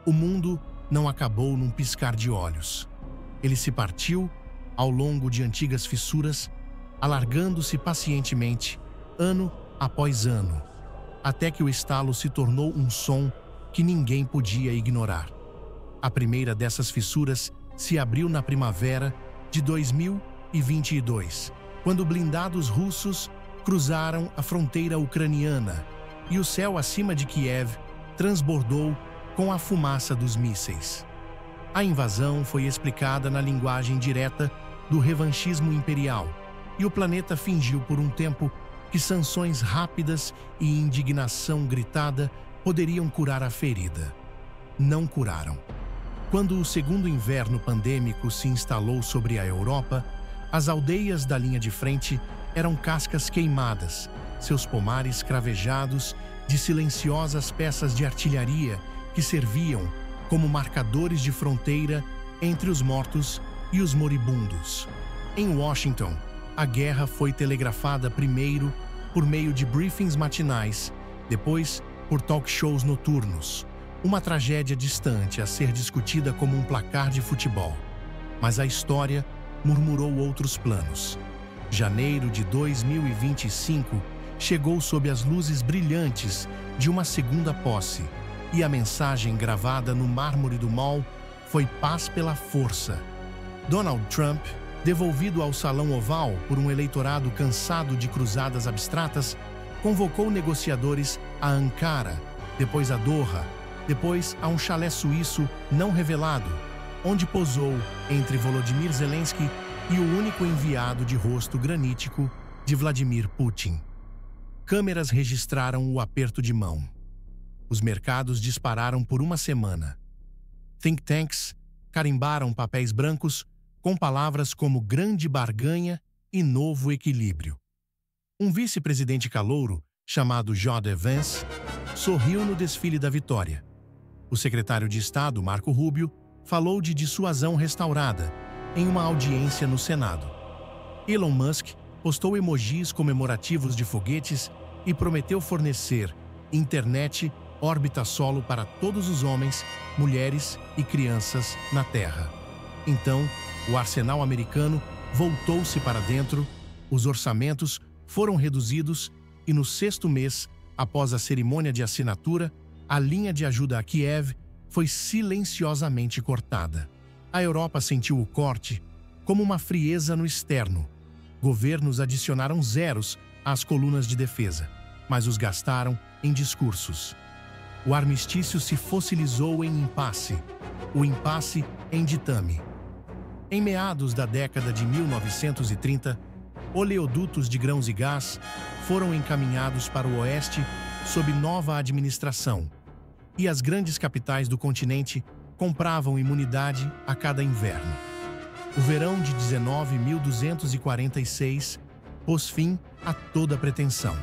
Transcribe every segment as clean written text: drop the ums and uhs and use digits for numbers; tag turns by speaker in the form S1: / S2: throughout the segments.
S1: O mundo não acabou num piscar de olhos. Ele se partiu ao longo de antigas fissuras, alargando-se pacientemente, ano após ano, até que o estalo se tornou um som que ninguém podia ignorar. A primeira dessas fissuras se abriu na primavera de 2022, quando blindados russos cruzaram a fronteira ucraniana e o céu acima de Kiev transbordou com a fumaça dos mísseis. A invasão foi explicada na linguagem direta do revanchismo imperial, e o planeta fingiu por um tempo que sanções rápidas e indignação gritada poderiam curar a ferida. Não curaram. Quando o segundo inverno pandêmico se instalou sobre a Europa, as aldeias da linha de frente eram cascas queimadas, seus pomares cravejados de silenciosas peças de artilharia que serviam como marcadores de fronteira entre os mortos e os moribundos. Em Washington, a guerra foi telegrafada primeiro por meio de briefings matinais, depois por talk shows noturnos. Uma tragédia distante a ser discutida como um placar de futebol. Mas a história murmurou outros planos. Janeiro de 2025 chegou sob as luzes brilhantes de uma segunda posse, e a mensagem gravada no mármore do mall foi paz pela força. Donald Trump, devolvido ao Salão Oval por um eleitorado cansado de cruzadas abstratas, convocou negociadores a Ankara, depois a Doha, depois a um chalé suíço não revelado, onde posou entre Volodymyr Zelensky e o único enviado de rosto granítico de Vladimir Putin. Câmeras registraram o aperto de mão. Os mercados dispararam por uma semana. Think tanks carimbaram papéis brancos com palavras como grande barganha e novo equilíbrio. Um vice-presidente calouro, chamado J.D. Vance, sorriu no desfile da vitória. O secretário de Estado, Marco Rubio, falou de dissuasão restaurada em uma audiência no Senado. Elon Musk postou emojis comemorativos de foguetes e prometeu fornecer internet órbita solo para todos os homens, mulheres e crianças na Terra. Então, o arsenal americano voltou-se para dentro, os orçamentos foram reduzidos e no sexto mês, após a cerimônia de assinatura, a linha de ajuda a Kiev foi silenciosamente cortada. A Europa sentiu o corte como uma frieza no externo. Governos adicionaram zeros às colunas de defesa, mas os gastaram em discursos. O armistício se fossilizou em impasse, o impasse em ditame. Em meados da década de 1930, oleodutos de grãos e gás foram encaminhados para o oeste sob nova administração, e as grandes capitais do continente compravam imunidade a cada inverno. O verão de 19.246 pôs fim a toda pretensão.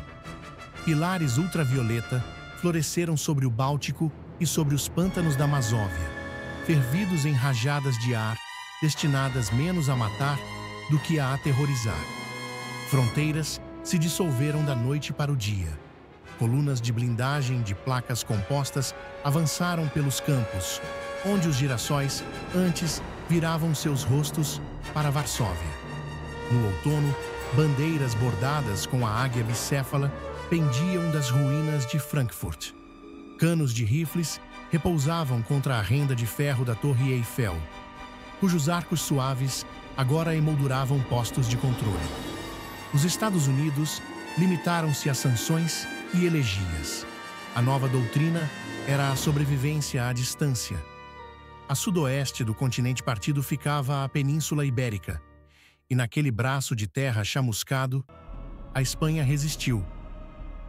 S1: Pilares ultravioleta floresceram sobre o Báltico e sobre os pântanos da Masóvia, fervidos em rajadas de ar destinadas menos a matar do que a aterrorizar. Fronteiras se dissolveram da noite para o dia. Colunas de blindagem de placas compostas avançaram pelos campos, onde os girassóis antes viravam seus rostos para Varsóvia. No outono, bandeiras bordadas com a águia bicéfala pendiam das ruínas de Frankfurt. Canos de rifles repousavam contra a renda de ferro da Torre Eiffel, cujos arcos suaves agora emolduravam postos de controle. Os Estados Unidos limitaram-se a sanções e elegias. A nova doutrina era a sobrevivência à distância. A sudoeste do continente partido ficava a Península Ibérica, e naquele braço de terra chamuscado, a Espanha resistiu,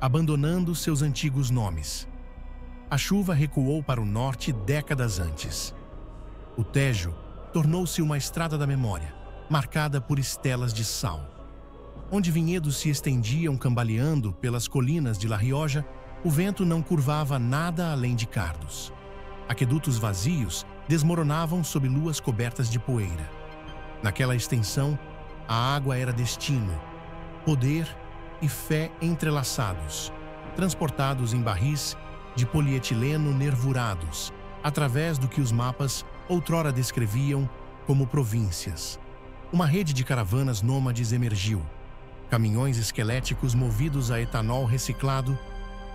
S1: abandonando seus antigos nomes. A chuva recuou para o norte décadas antes. O Tejo tornou-se uma estrada da memória, marcada por estelas de sal. Onde vinhedos se estendiam cambaleando pelas colinas de La Rioja, o vento não curvava nada além de cardos. Aquedutos vazios desmoronavam sob luas cobertas de poeira. Naquela extensão, a água era destino, poder e fé entrelaçados, transportados em barris de polietileno nervurados, através do que os mapas outrora descreviam como províncias. Uma rede de caravanas nômades emergiu. Caminhões esqueléticos movidos a etanol reciclado,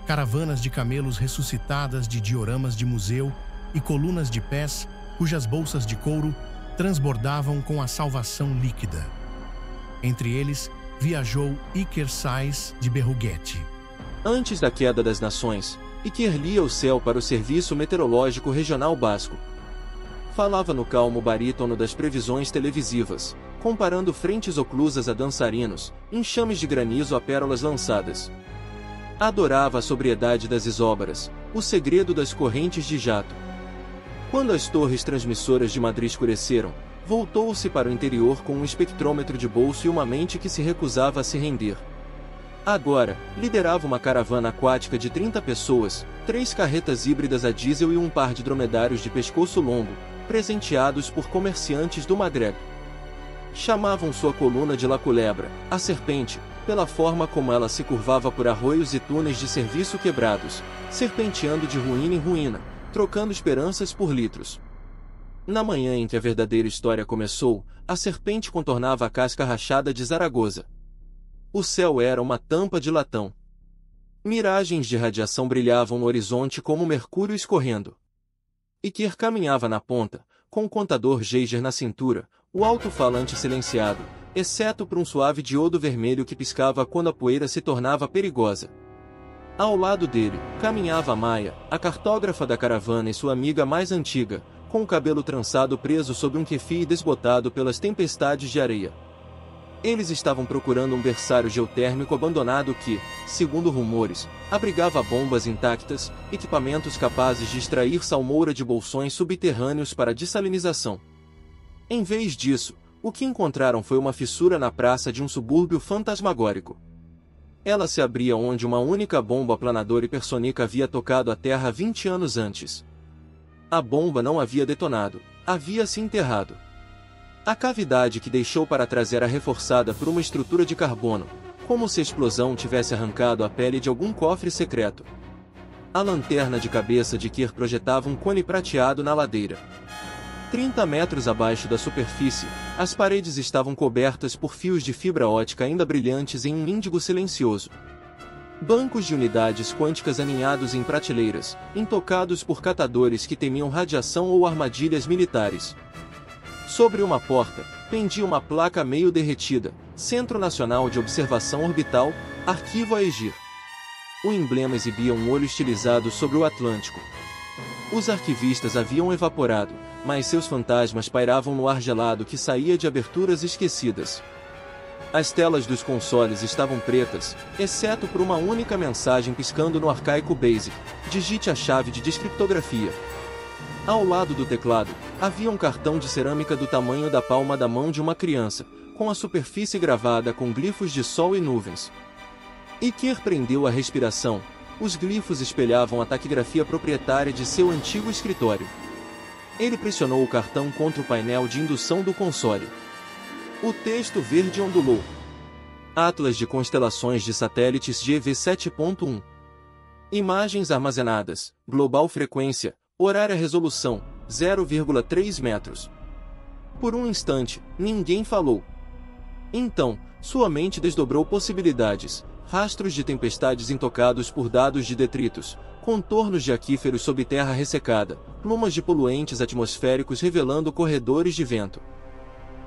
S1: caravanas de camelos ressuscitadas de dioramas de museu e colunas de pés cujas bolsas de couro transbordavam com a salvação líquida. Entre eles, viajou Iker Sais de Berruguete.
S2: Antes da queda das nações, Iker lia o céu para o Serviço Meteorológico Regional Basco. Falava no calmo barítono das previsões televisivas, comparando frentes oclusas a dançarinos, enxames de granizo a pérolas lançadas. Adorava a sobriedade das isóbaras, o segredo das correntes de jato. Quando as torres transmissoras de Madrid escureceram, voltou-se para o interior com um espectrômetro de bolso e uma mente que se recusava a se render. Agora, liderava uma caravana aquática de 30 pessoas, 3 carretas híbridas a diesel e um par de dromedários de pescoço longo, presenteados por comerciantes do Magreb. Chamavam sua coluna de La Culebra, a serpente, pela forma como ela se curvava por arroios e túneis de serviço quebrados, serpenteando de ruína em ruína, trocando esperanças por litros. Na manhã em que a verdadeira história começou, a serpente contornava a casca rachada de Zaragoza. O céu era uma tampa de latão. Miragens de radiação brilhavam no horizonte como mercúrio escorrendo. Iker caminhava na ponta, com o contador Geiger na cintura, o alto-falante silenciado, exceto por um suave diodo vermelho que piscava quando a poeira se tornava perigosa. Ao lado dele, caminhava Maia, a cartógrafa da caravana e sua amiga mais antiga, com o cabelo trançado preso sob um kefir desbotado pelas tempestades de areia. Eles estavam procurando um berçário geotérmico abandonado que, segundo rumores, abrigava bombas intactas, equipamentos capazes de extrair salmoura de bolsões subterrâneos para dessalinização. Em vez disso, o que encontraram foi uma fissura na praça de um subúrbio fantasmagórico. Ela se abria onde uma única bomba planadora hipersônica havia tocado a Terra 20 anos antes. A bomba não havia detonado, havia se enterrado. A cavidade que deixou para trás era reforçada por uma estrutura de carbono, como se a explosão tivesse arrancado a pele de algum cofre secreto. A lanterna de cabeça de Iker projetava um cone prateado na ladeira. 30 metros abaixo da superfície, as paredes estavam cobertas por fios de fibra ótica ainda brilhantes em um índigo silencioso. Bancos de unidades quânticas aninhados em prateleiras, intocados por catadores que temiam radiação ou armadilhas militares. Sobre uma porta, pendia uma placa meio derretida, Centro Nacional de Observação Orbital, Arquivo Aegir. O emblema exibia um olho estilizado sobre o Atlântico. Os arquivistas haviam evaporado, mas seus fantasmas pairavam no ar gelado que saía de aberturas esquecidas. As telas dos consoles estavam pretas, exceto por uma única mensagem piscando no arcaico BASIC: digite a chave de descriptografia. Ao lado do teclado, havia um cartão de cerâmica do tamanho da palma da mão de uma criança, com a superfície gravada com glifos de sol e nuvens. Iker prendeu a respiração. Os glifos espelhavam a taquigrafia proprietária de seu antigo escritório. Ele pressionou o cartão contra o painel de indução do console. O texto verde ondulou. Atlas de constelações de satélites GV7.1. Imagens armazenadas, global frequência, horária resolução, 0,3 metros. Por um instante, ninguém falou. Então, sua mente desdobrou possibilidades, rastros de tempestades intocados por dados de detritos, contornos de aquíferos sob terra ressecada, plumas de poluentes atmosféricos revelando corredores de vento.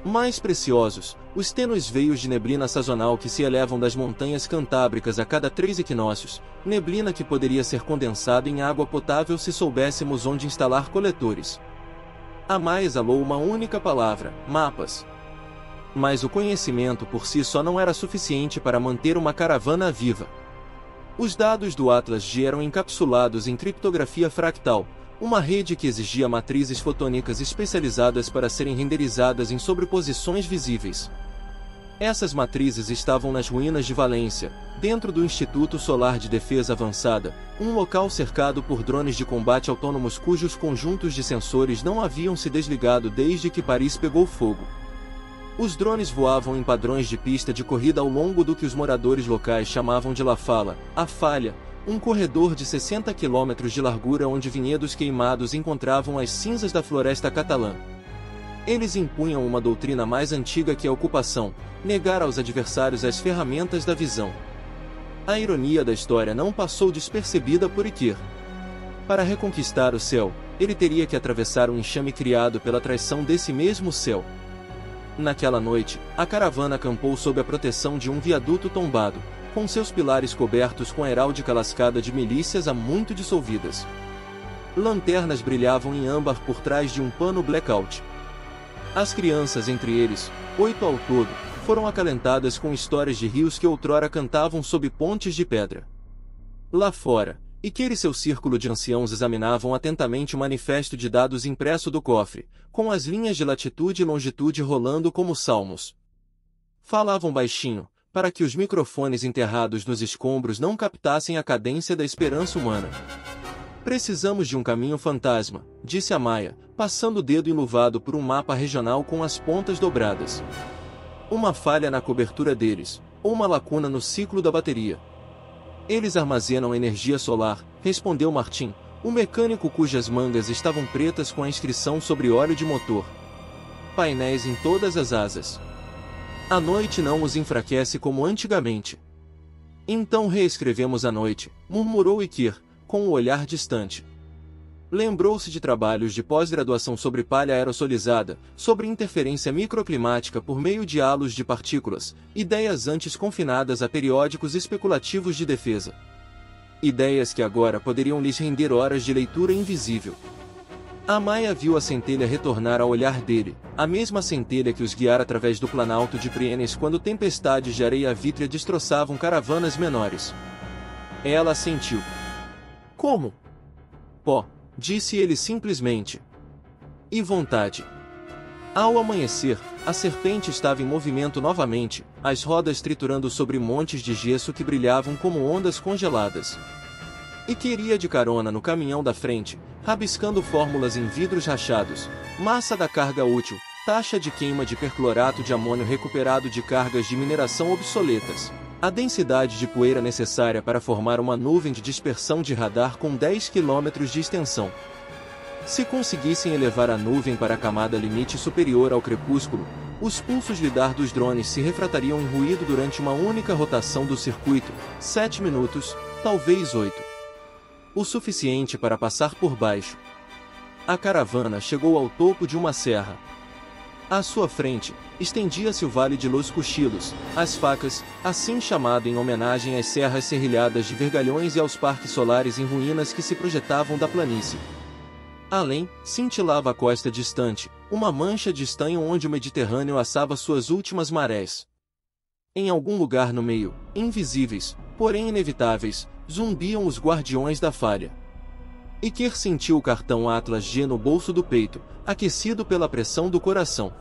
S2: Mais preciosos, os tênues veios de neblina sazonal que se elevam das montanhas cantábricas a cada 3 equinócios, neblina que poderia ser condensada em água potável se soubéssemos onde instalar coletores. A Maia exalou uma única palavra: mapas. Mas o conhecimento por si só não era suficiente para manter uma caravana viva. Os dados do Atlas G eram encapsulados em criptografia fractal, uma rede que exigia matrizes fotônicas especializadas para serem renderizadas em sobreposições visíveis. Essas matrizes estavam nas ruínas de Valência, dentro do Instituto Solar de Defesa Avançada, um local cercado por drones de combate autônomos cujos conjuntos de sensores não haviam se desligado desde que Paris pegou fogo. Os drones voavam em padrões de pista de corrida ao longo do que os moradores locais chamavam de La Fala, a falha, um corredor de 60 quilômetros de largura onde vinhedos queimados encontravam as cinzas da floresta catalã. Eles impunham uma doutrina mais antiga que a ocupação, negar aos adversários as ferramentas da visão. A ironia da história não passou despercebida por Iker. Para reconquistar o céu, ele teria que atravessar um enxame criado pela traição desse mesmo céu. Naquela noite, a caravana acampou sob a proteção de um viaduto tombado, com seus pilares cobertos com a heráldica lascada de milícias há muito dissolvidas. Lanternas brilhavam em âmbar por trás de um pano blackout. As crianças, entre eles, 8 ao todo, foram acalentadas com histórias de rios que outrora cantavam sob pontes de pedra. Lá fora, Iker e seu círculo de anciãos examinavam atentamente o manifesto de dados impresso do cofre, com as linhas de latitude e longitude rolando como salmos. Falavam baixinho, para que os microfones enterrados nos escombros não captassem a cadência da esperança humana. Precisamos de um caminho fantasma, disse a Maia, passando o dedo enluvado por um mapa regional com as pontas dobradas. Uma falha na cobertura deles, ou uma lacuna no ciclo da bateria. Eles armazenam energia solar, respondeu Martim, o mecânico cujas mangas estavam pretas com a inscrição sobre óleo de motor. Painéis em todas as asas. A noite não os enfraquece como antigamente. Então reescrevemos a noite, murmurou Iker, com o olhar distante. Lembrou-se de trabalhos de pós-graduação sobre palha aerosolizada, sobre interferência microclimática por meio de halos de partículas, ideias antes confinadas a periódicos especulativos de defesa. Ideias que agora poderiam lhes render horas de leitura invisível. A Maia viu a centelha retornar ao olhar dele, a mesma centelha que os guiara através do planalto de Prienes quando tempestades de areia vítrea destroçavam caravanas menores. Ela assentiu. Como? Pó, disse ele simplesmente. E vontade. Ao amanhecer, a serpente estava em movimento novamente, as rodas triturando sobre montes de gesso que brilhavam como ondas congeladas. E queria de carona no caminhão da frente, rabiscando fórmulas em vidros rachados, massa da carga útil, taxa de queima de perclorato de amônio recuperado de cargas de mineração obsoletas, a densidade de poeira necessária para formar uma nuvem de dispersão de radar com 10 km de extensão. Se conseguissem elevar a nuvem para a camada limite superior ao crepúsculo, os pulsos lidar dos drones se refratariam em ruído durante uma única rotação do circuito, 7 minutos, talvez 8. O suficiente para passar por baixo. A caravana chegou ao topo de uma serra. À sua frente, estendia-se o Vale de Los Cochilos, as Facas, assim chamado em homenagem às serras serrilhadas de vergalhões e aos parques solares em ruínas que se projetavam da planície. Além, cintilava a costa distante, uma mancha de estanho onde o Mediterrâneo assava suas últimas marés. Em algum lugar no meio, invisíveis, porém inevitáveis, zumbiam os guardiões da falha. Iker sentiu o cartão Atlas G no bolso do peito, aquecido pela pressão do coração.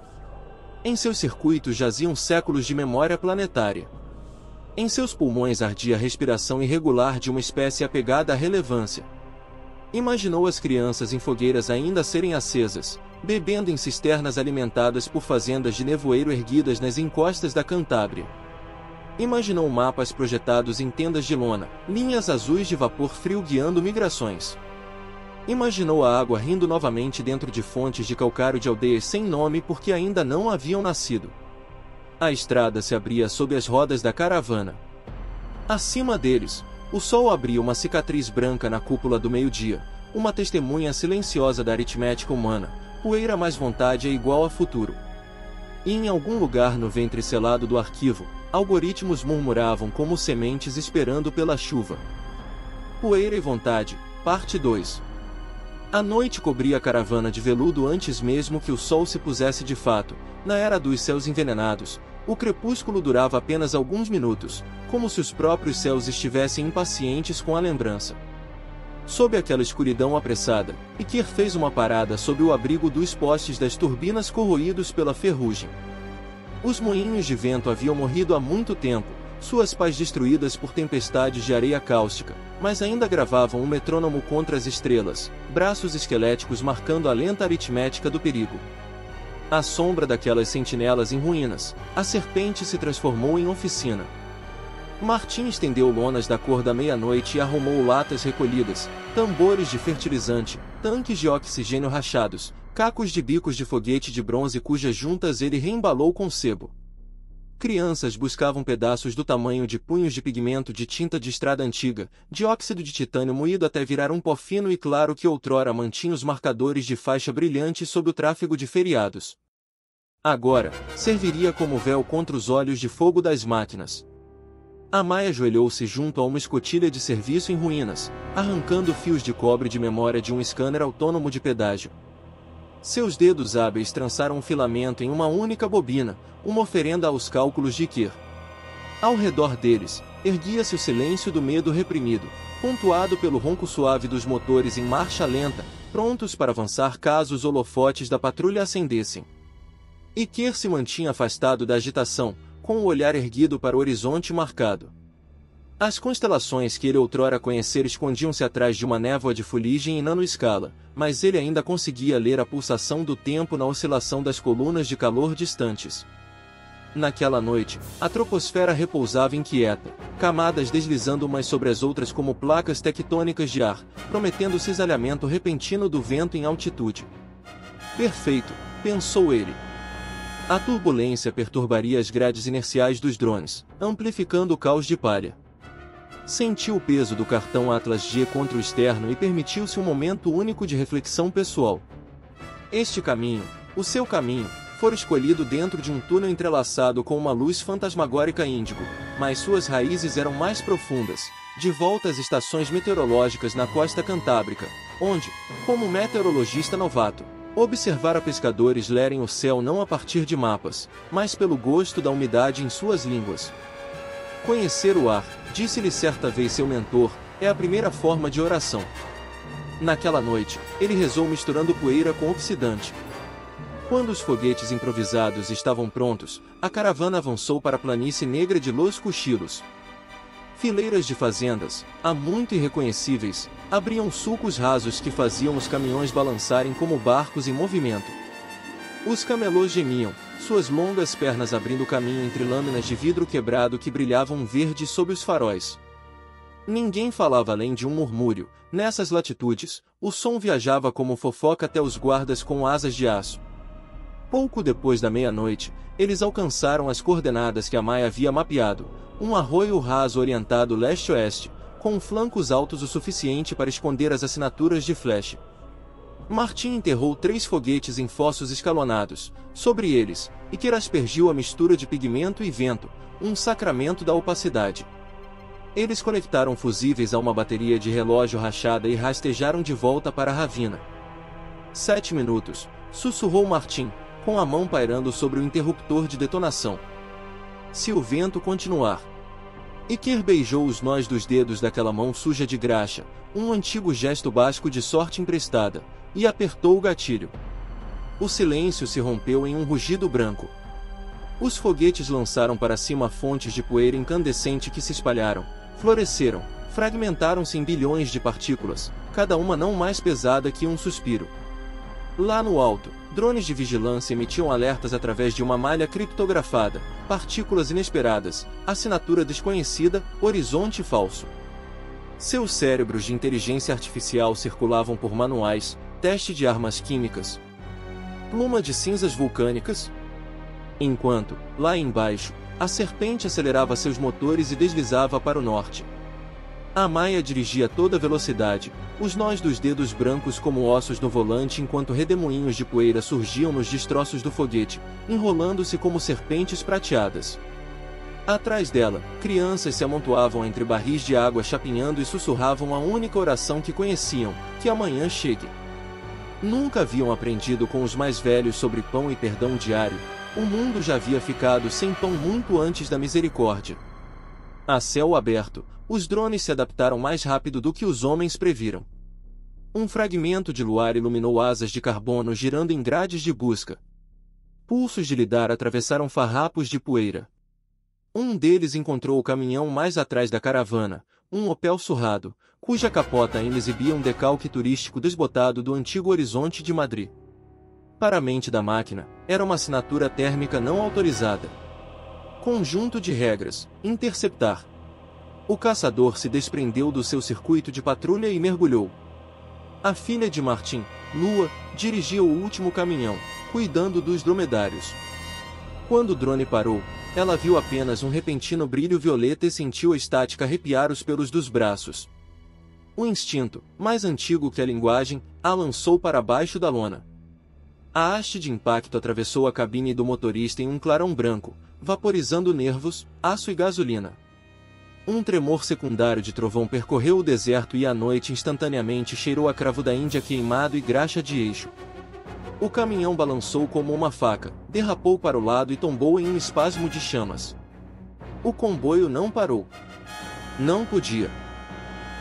S2: Em seus circuitos jaziam séculos de memória planetária. Em seus pulmões ardia a respiração irregular de uma espécie apegada à relevância. Imaginou as crianças em fogueiras ainda a serem acesas, bebendo em cisternas alimentadas por fazendas de nevoeiro erguidas nas encostas da Cantábria. Imaginou mapas projetados em tendas de lona, linhas azuis de vapor frio guiando migrações. Imaginou a água rindo novamente dentro de fontes de calcário de aldeias sem nome porque ainda não haviam nascido. A estrada se abria sob as rodas da caravana. Acima deles, o sol abria uma cicatriz branca na cúpula do meio-dia, uma testemunha silenciosa da aritmética humana, poeira mais vontade é igual a futuro. E em algum lugar no ventre selado do arquivo, algoritmos murmuravam como sementes esperando pela chuva. Poeira e vontade, parte 2. A noite cobria a caravana de veludo antes mesmo que o sol se pusesse de fato. Na era dos céus envenenados, o crepúsculo durava apenas alguns minutos, como se os próprios céus estivessem impacientes com a lembrança. Sob aquela escuridão apressada, Iker fez uma parada sob o abrigo dos postes das turbinas corroídos pela ferrugem. Os moinhos de vento haviam morrido há muito tempo, suas pás destruídas por tempestades de areia cáustica, mas ainda gravavam um metrônomo contra as estrelas, braços esqueléticos marcando a lenta aritmética do perigo. À sombra daquelas sentinelas em ruínas, a serpente se transformou em oficina. Martim estendeu lonas da cor da meia-noite e arrumou latas recolhidas, tambores de fertilizante, tanques de oxigênio rachados, cacos de bicos de foguete de bronze cujas juntas ele reembalou com sebo. Crianças buscavam pedaços do tamanho de punhos de pigmento de tinta de estrada antiga, dióxido de titânio moído até virar um pó fino e claro que outrora mantinha os marcadores de faixa brilhante sob o tráfego de feriados. Agora, serviria como véu contra os olhos de fogo das máquinas. A Maia ajoelhou-se junto a uma escotilha de serviço em ruínas, arrancando fios de cobre de memória de um scanner autônomo de pedágio. Seus dedos hábeis trançaram um filamento em uma única bobina, uma oferenda aos cálculos de Iker. Ao redor deles, erguia-se o silêncio do medo reprimido, pontuado pelo ronco suave dos motores em marcha lenta, prontos para avançar caso os holofotes da patrulha acendessem. Iker se mantinha afastado da agitação, com o olhar erguido para o horizonte marcado. As constelações que ele outrora conhecera escondiam-se atrás de uma névoa de fuligem em nanoescala, mas ele ainda conseguia ler a pulsação do tempo na oscilação das colunas de calor distantes. Naquela noite, a troposfera repousava inquieta, camadas deslizando umas sobre as outras como placas tectônicas de ar, prometendo o cisalhamento repentino do vento em altitude. Perfeito, pensou ele. A turbulência perturbaria as grades inerciais dos drones, amplificando o caos de palha. Sentiu o peso do cartão Atlas G contra o externo e permitiu-se um momento único de reflexão pessoal. Este caminho, o seu caminho, fora escolhido dentro de um túnel entrelaçado com uma luz fantasmagórica índigo, mas suas raízes eram mais profundas, de volta às estações meteorológicas na costa cantábrica, onde, como meteorologista novato, observara pescadores lerem o céu não a partir de mapas, mas pelo gosto da umidade em suas línguas. Conhecer o ar, disse-lhe certa vez seu mentor, é a primeira forma de oração. Naquela noite, ele rezou misturando poeira com oxidante. Quando os foguetes improvisados estavam prontos, a caravana avançou para a planície negra de Los Cuchilos. Fileiras de fazendas, há muito irreconhecíveis, abriam sulcos rasos que faziam os caminhões balançarem como barcos em movimento. Os camelôs gemiam, suas longas pernas abrindo caminho entre lâminas de vidro quebrado que brilhavam verde sob os faróis. Ninguém falava além de um murmúrio. Nessas latitudes, o som viajava como fofoca até os guardas com asas de aço. Pouco depois da meia-noite, eles alcançaram as coordenadas que a Maia havia mapeado, um arroio raso orientado leste-oeste, com flancos altos o suficiente para esconder as assinaturas de flecha. Martim enterrou 3 foguetes em fossos escalonados. Sobre eles, Iker aspergiu a mistura de pigmento e vento, um sacramento da opacidade. Eles conectaram fusíveis a uma bateria de relógio rachada e rastejaram de volta para a ravina. 7 minutos, sussurrou Martim, com a mão pairando sobre o interruptor de detonação. Se o vento continuar. Iker beijou os nós dos dedos daquela mão suja de graxa, um antigo gesto basco de sorte emprestada, e apertou o gatilho. O silêncio se rompeu em um rugido branco. Os foguetes lançaram para cima fontes de poeira incandescente que se espalharam, floresceram, fragmentaram-se em bilhões de partículas, cada uma não mais pesada que um suspiro. Lá no alto, drones de vigilância emitiam alertas através de uma malha criptografada, partículas inesperadas, assinatura desconhecida, horizonte falso. Seus cérebros de inteligência artificial circulavam por manuais, teste de armas químicas, pluma de cinzas vulcânicas. Enquanto, lá embaixo, a serpente acelerava seus motores e deslizava para o norte. A Maia dirigia a toda velocidade, os nós dos dedos brancos como ossos no volante enquanto redemoinhos de poeira surgiam nos destroços do foguete, enrolando-se como serpentes prateadas. Atrás dela, crianças se amontoavam entre barris de água chapinhando e sussurravam a única oração que conheciam, que amanhã chegue. Nunca haviam aprendido com os mais velhos sobre pão e perdão diário, o mundo já havia ficado sem pão muito antes da misericórdia. A céu aberto, os drones se adaptaram mais rápido do que os homens previram. Um fragmento de luar iluminou asas de carbono girando em grades de busca. Pulsos de lidar atravessaram farrapos de poeira. Um deles encontrou o caminhão mais atrás da caravana, um Opel surrado, cuja capota ainda exibia um decalque turístico desbotado do antigo horizonte de Madrid. Para a mente da máquina, era uma assinatura térmica não autorizada. Conjunto de regras, interceptar. O caçador se desprendeu do seu circuito de patrulha e mergulhou. A filha de Martin, Lua, dirigia o último caminhão, cuidando dos dromedários. Quando o drone parou, ela viu apenas um repentino brilho violeta e sentiu a estática arrepiar os pelos dos braços. O instinto, mais antigo que a linguagem, a lançou para baixo da lona. A haste de impacto atravessou a cabine do motorista em um clarão branco, vaporizando nervos, aço e gasolina. Um tremor secundário de trovão percorreu o deserto e a noite instantaneamente cheirou a cravo da Índia queimado e graxa de eixo. O caminhão balançou como uma faca, derrapou para o lado e tombou em um espasmo de chamas. O comboio não parou. Não podia.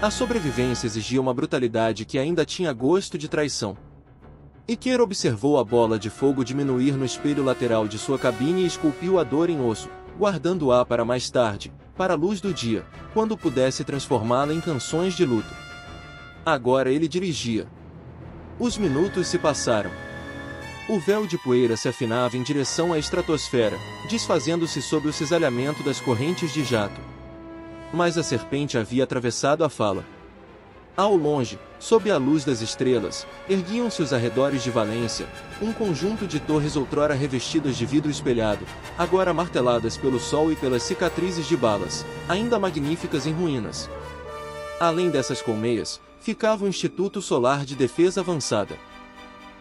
S2: A sobrevivência exigia uma brutalidade que ainda tinha gosto de traição. Iker observou a bola de fogo diminuir no espelho lateral de sua cabine e esculpiu a dor em osso, guardando-a para mais tarde, para a luz do dia, quando pudesse transformá-la em canções de luto. Agora ele dirigia. Os minutos se passaram. O véu de poeira se afinava em direção à estratosfera, desfazendo-se sob o cisalhamento das correntes de jato. Mas a serpente havia atravessado a fala. Ao longe, sob a luz das estrelas, erguiam-se os arredores de Valência, um conjunto de torres outrora revestidas de vidro espelhado, agora marteladas pelo sol e pelas cicatrizes de balas, ainda magníficas em ruínas. Além dessas colmeias, ficava o Instituto Solar de Defesa Avançada.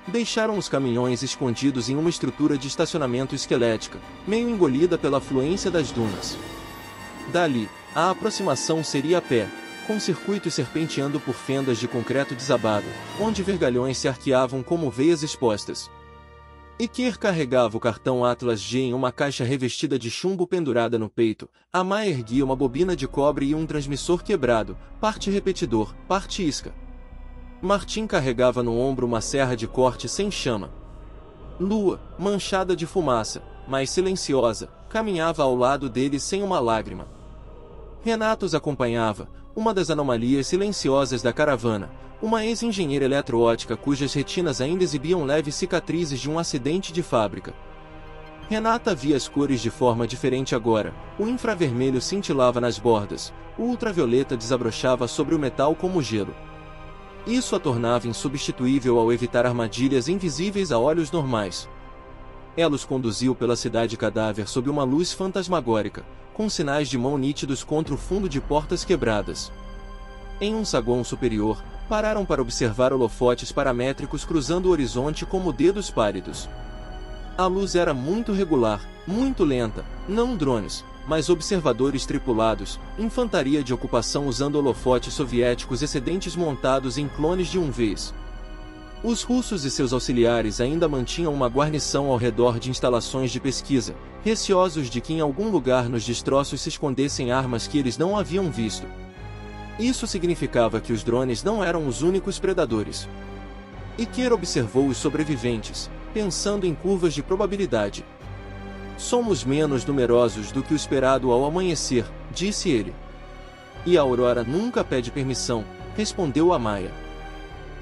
S2: Deixaram os caminhões escondidos em uma estrutura de estacionamento esquelética, meio engolida pela fluência das dunas. Dali, a aproximação seria a pé, com circuitos serpenteando por fendas de concreto desabado, onde vergalhões se arqueavam como veias expostas. Iker carregava o cartão Atlas G em uma caixa revestida de chumbo pendurada no peito, a Maia erguia uma bobina de cobre e um transmissor quebrado, parte repetidor, parte isca. Martin carregava no ombro uma serra de corte sem chama. Lua, manchada de fumaça, mas silenciosa, caminhava ao lado dele sem uma lágrima. Renata os acompanhava, uma das anomalias silenciosas da caravana, uma ex-engenheira eletroótica cujas retinas ainda exibiam leves cicatrizes de um acidente de fábrica. Renata via as cores de forma diferente agora, o infravermelho cintilava nas bordas, o ultravioleta desabrochava sobre o metal como gelo. Isso a tornava insubstituível ao evitar armadilhas invisíveis a olhos normais. Ela os conduziu pela cidade cadáver sob uma luz fantasmagórica, com sinais de mão nítidos contra o fundo de portas quebradas. Em um saguão superior, pararam para observar holofotes paramétricos cruzando o horizonte como dedos pálidos. A luz era muito regular, muito lenta, não drones, mas observadores tripulados, infantaria de ocupação usando holofotes soviéticos excedentes montados em clones de UMVs. Os russos e seus auxiliares ainda mantinham uma guarnição ao redor de instalações de pesquisa, receosos de que em algum lugar nos destroços se escondessem armas que eles não haviam visto. Isso significava que os drones não eram os únicos predadores. Iker observou os sobreviventes, pensando em curvas de probabilidade. Somos menos numerosos do que o esperado ao amanhecer, disse ele. E a aurora nunca pede permissão, respondeu a Maia.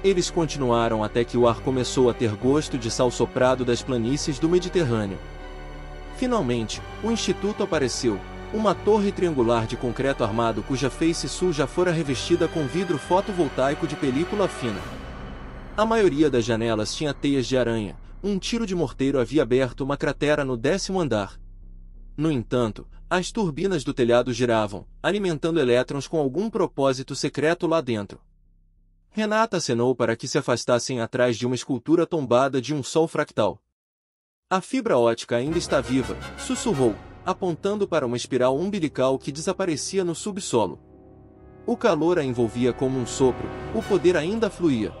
S2: Eles continuaram até que o ar começou a ter gosto de sal soprado das planícies do Mediterrâneo. Finalmente, o instituto apareceu, uma torre triangular de concreto armado cuja face sul já fora revestida com vidro fotovoltaico de película fina. A maioria das janelas tinha teias de aranha, um tiro de morteiro havia aberto uma cratera no 10º andar. No entanto, as turbinas do telhado giravam, alimentando elétrons com algum propósito secreto lá dentro. Renata acenou para que se afastassem atrás de uma escultura tombada de um sol fractal. A fibra ótica ainda está viva, sussurrou, apontando para uma espiral umbilical que desaparecia no subsolo. O calor a envolvia como um sopro, o poder ainda fluía.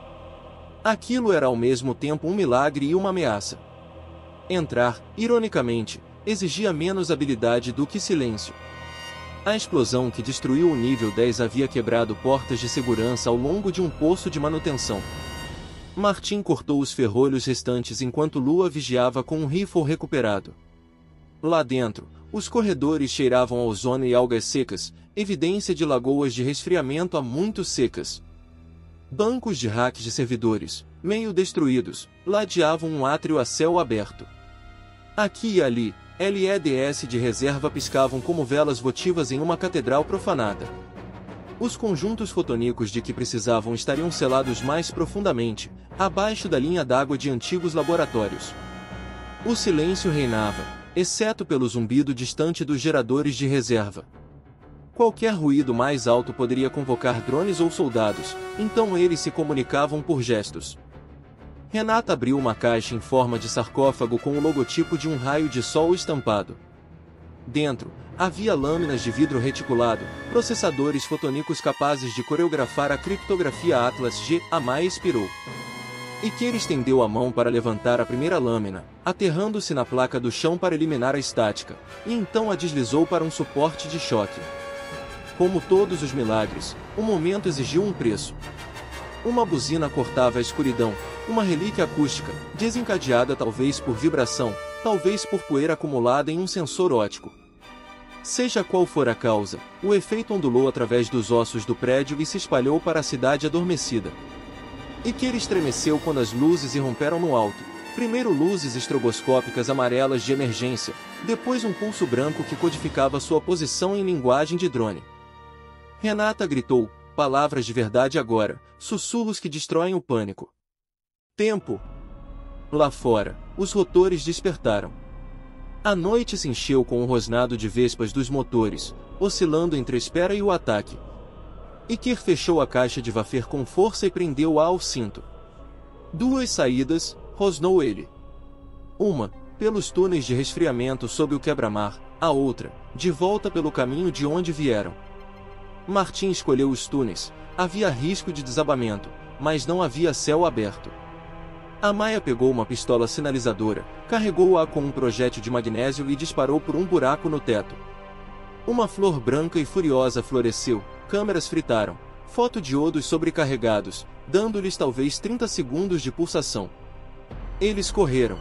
S2: Aquilo era ao mesmo tempo um milagre e uma ameaça. Entrar, ironicamente, exigia menos habilidade do que silêncio. A explosão que destruiu o nível 10 havia quebrado portas de segurança ao longo de um poço de manutenção. Martin cortou os ferrolhos restantes enquanto Lua vigiava com um rifle recuperado. Lá dentro, os corredores cheiravam a ozônio e algas secas, evidência de lagoas de resfriamento há muito secas. Bancos de racks de servidores, meio destruídos, ladeavam um átrio a céu aberto. Aqui e ali, LEDs de reserva piscavam como velas votivas em uma catedral profanada. Os conjuntos fotônicos de que precisavam estariam selados mais profundamente, abaixo da linha d'água de antigos laboratórios. O silêncio reinava, exceto pelo zumbido distante dos geradores de reserva. Qualquer ruído mais alto poderia convocar drones ou soldados, então eles se comunicavam por gestos. Renata abriu uma caixa em forma de sarcófago com o logotipo de um raio de sol estampado. Dentro, havia lâminas de vidro reticulado, processadores fotônicos capazes de coreografar a criptografia Atlas G. A Maia expirou. Iker estendeu a mão para levantar a primeira lâmina, aterrando-se na placa do chão para eliminar a estática, e então a deslizou para um suporte de choque. Como todos os milagres, o momento exigiu um preço. Uma buzina cortava a escuridão, uma relíquia acústica, desencadeada talvez por vibração, talvez por poeira acumulada em um sensor óptico. Seja qual for a causa, o efeito ondulou através dos ossos do prédio e se espalhou para a cidade adormecida. Iker estremeceu quando as luzes irromperam no alto. Primeiro luzes estroboscópicas amarelas de emergência, depois um pulso branco que codificava sua posição em linguagem de drone. Renata gritou, palavras de verdade agora, sussurros que destroem o pânico. Tempo! Lá fora, os rotores despertaram. A noite se encheu com o rosnado de vespas dos motores, oscilando entre a espera e o ataque. Iker fechou a caixa de wafer com força e prendeu-a ao cinto. 2 saídas, rosnou ele. Uma, pelos túneis de resfriamento sob o quebra-mar, a outra, de volta pelo caminho de onde vieram. Martin escolheu os túneis, havia risco de desabamento, mas não havia céu aberto. A Maia pegou uma pistola sinalizadora, carregou-a com um projétil de magnésio e disparou por um buraco no teto. Uma flor branca e furiosa floresceu, câmeras fritaram, fotodiodos sobrecarregados, dando-lhes talvez 30 segundos de pulsação. Eles correram.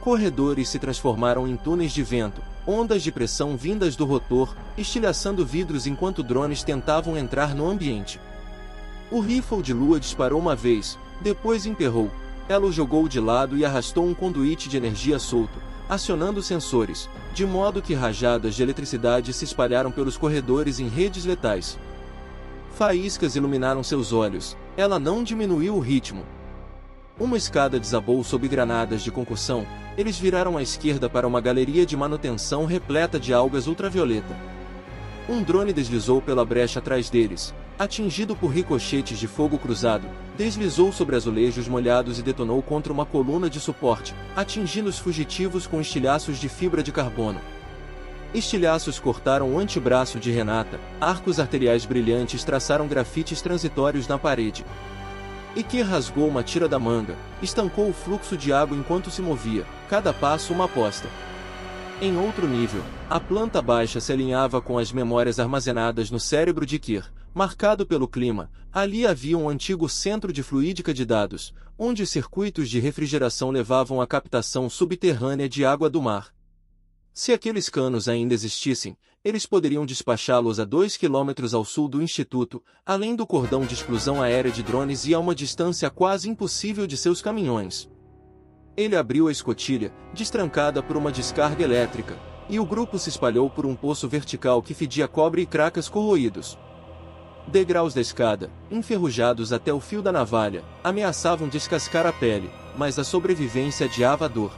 S2: Corredores se transformaram em túneis de vento, ondas de pressão vindas do rotor, estilhaçando vidros enquanto drones tentavam entrar no ambiente. O rifle de lua disparou uma vez, depois emperrou. Ela o jogou de lado e arrastou um conduíte de energia solto, acionando sensores, de modo que rajadas de eletricidade se espalharam pelos corredores em redes letais. Faíscas iluminaram seus olhos, ela não diminuiu o ritmo. Uma escada desabou sob granadas de concussão, eles viraram à esquerda para uma galeria de manutenção repleta de algas ultravioleta. Um drone deslizou pela brecha atrás deles, atingido por ricochetes de fogo cruzado, deslizou sobre azulejos molhados e detonou contra uma coluna de suporte, atingindo os fugitivos com estilhaços de fibra de carbono. Estilhaços cortaram o antebraço de Renata, arcos arteriais brilhantes traçaram grafites transitórios na parede. Iker rasgou uma tira da manga, estancou o fluxo de água enquanto se movia, cada passo uma aposta. Em outro nível, a planta baixa se alinhava com as memórias armazenadas no cérebro de Iker, marcado pelo clima. Ali havia um antigo centro de fluídica de dados, onde circuitos de refrigeração levavam à captação subterrânea de água do mar. Se aqueles canos ainda existissem, eles poderiam despachá-los a 2 quilômetros ao sul do Instituto, além do cordão de explosão aérea de drones e a uma distância quase impossível de seus caminhões. Ele abriu a escotilha, destrancada por uma descarga elétrica, e o grupo se espalhou por um poço vertical que fedia cobre e cracas corroídos. Degraus da escada, enferrujados até o fio da navalha, ameaçavam descascar a pele, mas a sobrevivência adiava a dor.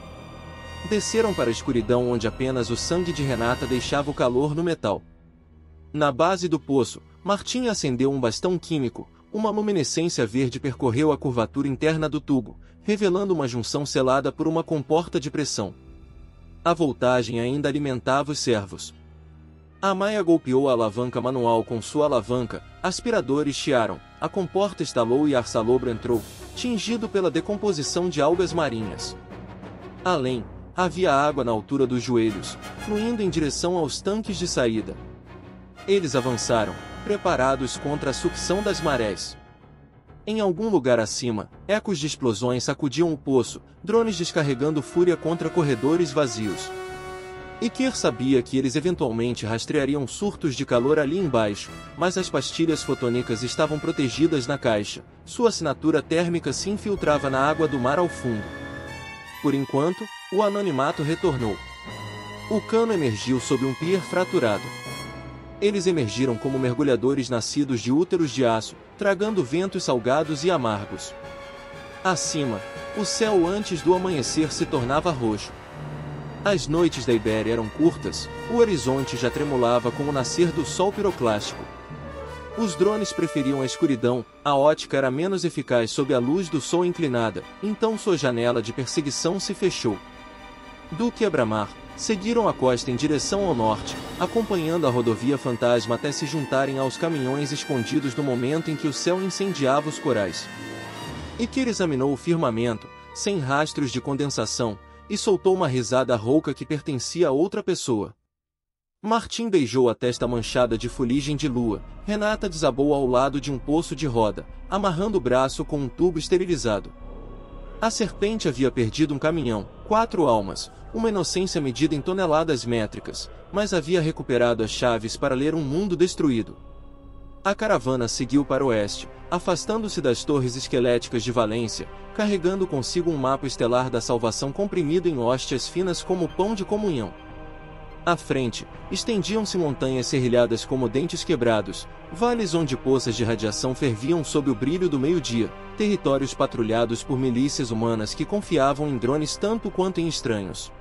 S2: Desceram para a escuridão onde apenas o sangue de Renata deixava o calor no metal. Na base do poço, Martin acendeu um bastão químico, uma luminescência verde percorreu a curvatura interna do tubo, revelando uma junção selada por uma comporta de pressão. A voltagem ainda alimentava os servos. A Maia golpeou a alavanca manual com sua alavanca, aspiradores chiaram, a comporta estalou e ar salobro entrou, tingido pela decomposição de algas marinhas. Além, havia água na altura dos joelhos, fluindo em direção aos tanques de saída. Eles avançaram, preparados contra a sucção das marés. Em algum lugar acima, ecos de explosões sacudiam o poço, drones descarregando fúria contra corredores vazios. Iker sabia que eles eventualmente rastreariam surtos de calor ali embaixo, mas as pastilhas fotônicas estavam protegidas na caixa, sua assinatura térmica se infiltrava na água do mar ao fundo. Por enquanto, o anonimato retornou. O cano emergiu sob um pier fraturado. Eles emergiram como mergulhadores nascidos de úteros de aço, tragando ventos salgados e amargos. Acima, o céu antes do amanhecer se tornava roxo. As noites da Ibéria eram curtas, o horizonte já tremulava com o nascer do sol piroclástico. Os drones preferiam a escuridão, a ótica era menos eficaz sob a luz do sol inclinada, então sua janela de perseguição se fechou. Do quebra-mar, seguiram a costa em direção ao norte, acompanhando a rodovia fantasma até se juntarem aos caminhões escondidos no momento em que o céu incendiava os corais. Iker examinou o firmamento, sem rastros de condensação, e soltou uma risada rouca que pertencia a outra pessoa. Martim beijou a testa manchada de fuligem de lua. Renata desabou ao lado de um poço de roda, amarrando o braço com um tubo esterilizado. A serpente havia perdido um caminhão, 4 almas, uma inocência medida em toneladas métricas, mas havia recuperado as chaves para ler um mundo destruído. A caravana seguiu para o oeste, afastando-se das torres esqueléticas de Valência, carregando consigo um mapa estelar da salvação comprimido em hóstias finas como pão de comunhão. À frente, estendiam-se montanhas serrilhadas como dentes quebrados, vales onde poças de radiação ferviam sob o brilho do meio-dia, territórios patrulhados por milícias humanas que confiavam em drones tanto quanto em estranhos.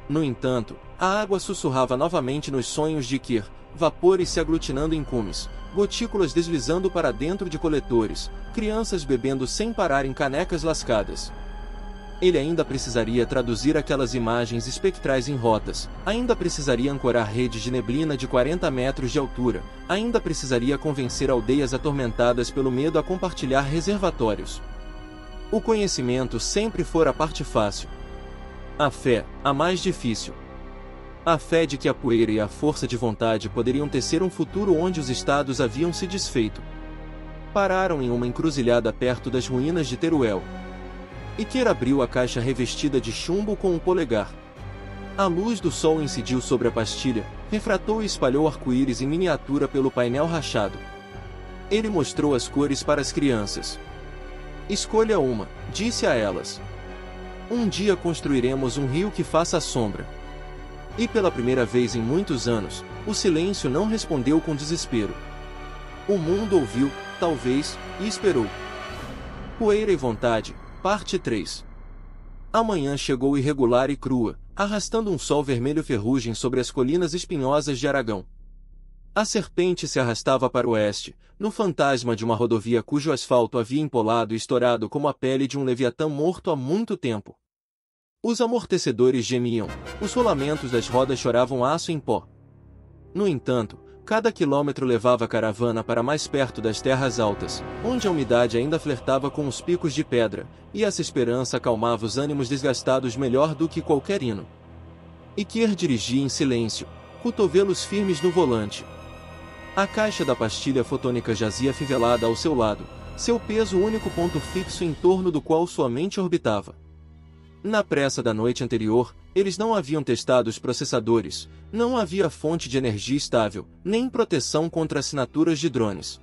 S2: No entanto, a água sussurrava novamente nos sonhos de Iker, vapores se aglutinando em cumes, gotículas deslizando para dentro de coletores, crianças bebendo sem parar em canecas lascadas. Ele ainda precisaria traduzir aquelas imagens espectrais em rotas, ainda precisaria ancorar redes de neblina de 40 metros de altura, ainda precisaria convencer aldeias atormentadas pelo medo a compartilhar reservatórios. O conhecimento sempre fora a parte fácil. A fé, a mais difícil. A fé de que a poeira e a força de vontade poderiam tecer um futuro onde os estados haviam se desfeito. Pararam em uma encruzilhada perto das ruínas de Teruel. Iker abriu a caixa revestida de chumbo com um polegar. A luz do sol incidiu sobre a pastilha, refratou e espalhou arco-íris em miniatura pelo painel rachado. Ele mostrou as cores para as crianças. Escolha uma, disse a elas. Um dia construiremos um rio que faça sombra. E pela primeira vez em muitos anos, o silêncio não respondeu com desespero. O mundo ouviu, talvez, e esperou. Poeira e vontade, parte 3. A manhã chegou irregular e crua, arrastando um sol vermelho ferrugem sobre as colinas espinhosas de Aragão. A serpente se arrastava para o oeste, no fantasma de uma rodovia cujo asfalto havia empolado e estourado como a pele de um leviatã morto há muito tempo. Os amortecedores gemiam, os rolamentos das rodas choravam aço em pó. No entanto, cada quilômetro levava a caravana para mais perto das terras altas, onde a umidade ainda flertava com os picos de pedra, e essa esperança acalmava os ânimos desgastados melhor do que qualquer hino. Iker dirigia em silêncio, cotovelos firmes no volante. A caixa da pastilha fotônica jazia afivelada ao seu lado, seu peso o único ponto fixo em torno do qual sua mente orbitava. Na pressa da noite anterior, eles não haviam testado os processadores, não havia fonte de energia estável, nem proteção contra assinaturas de drones.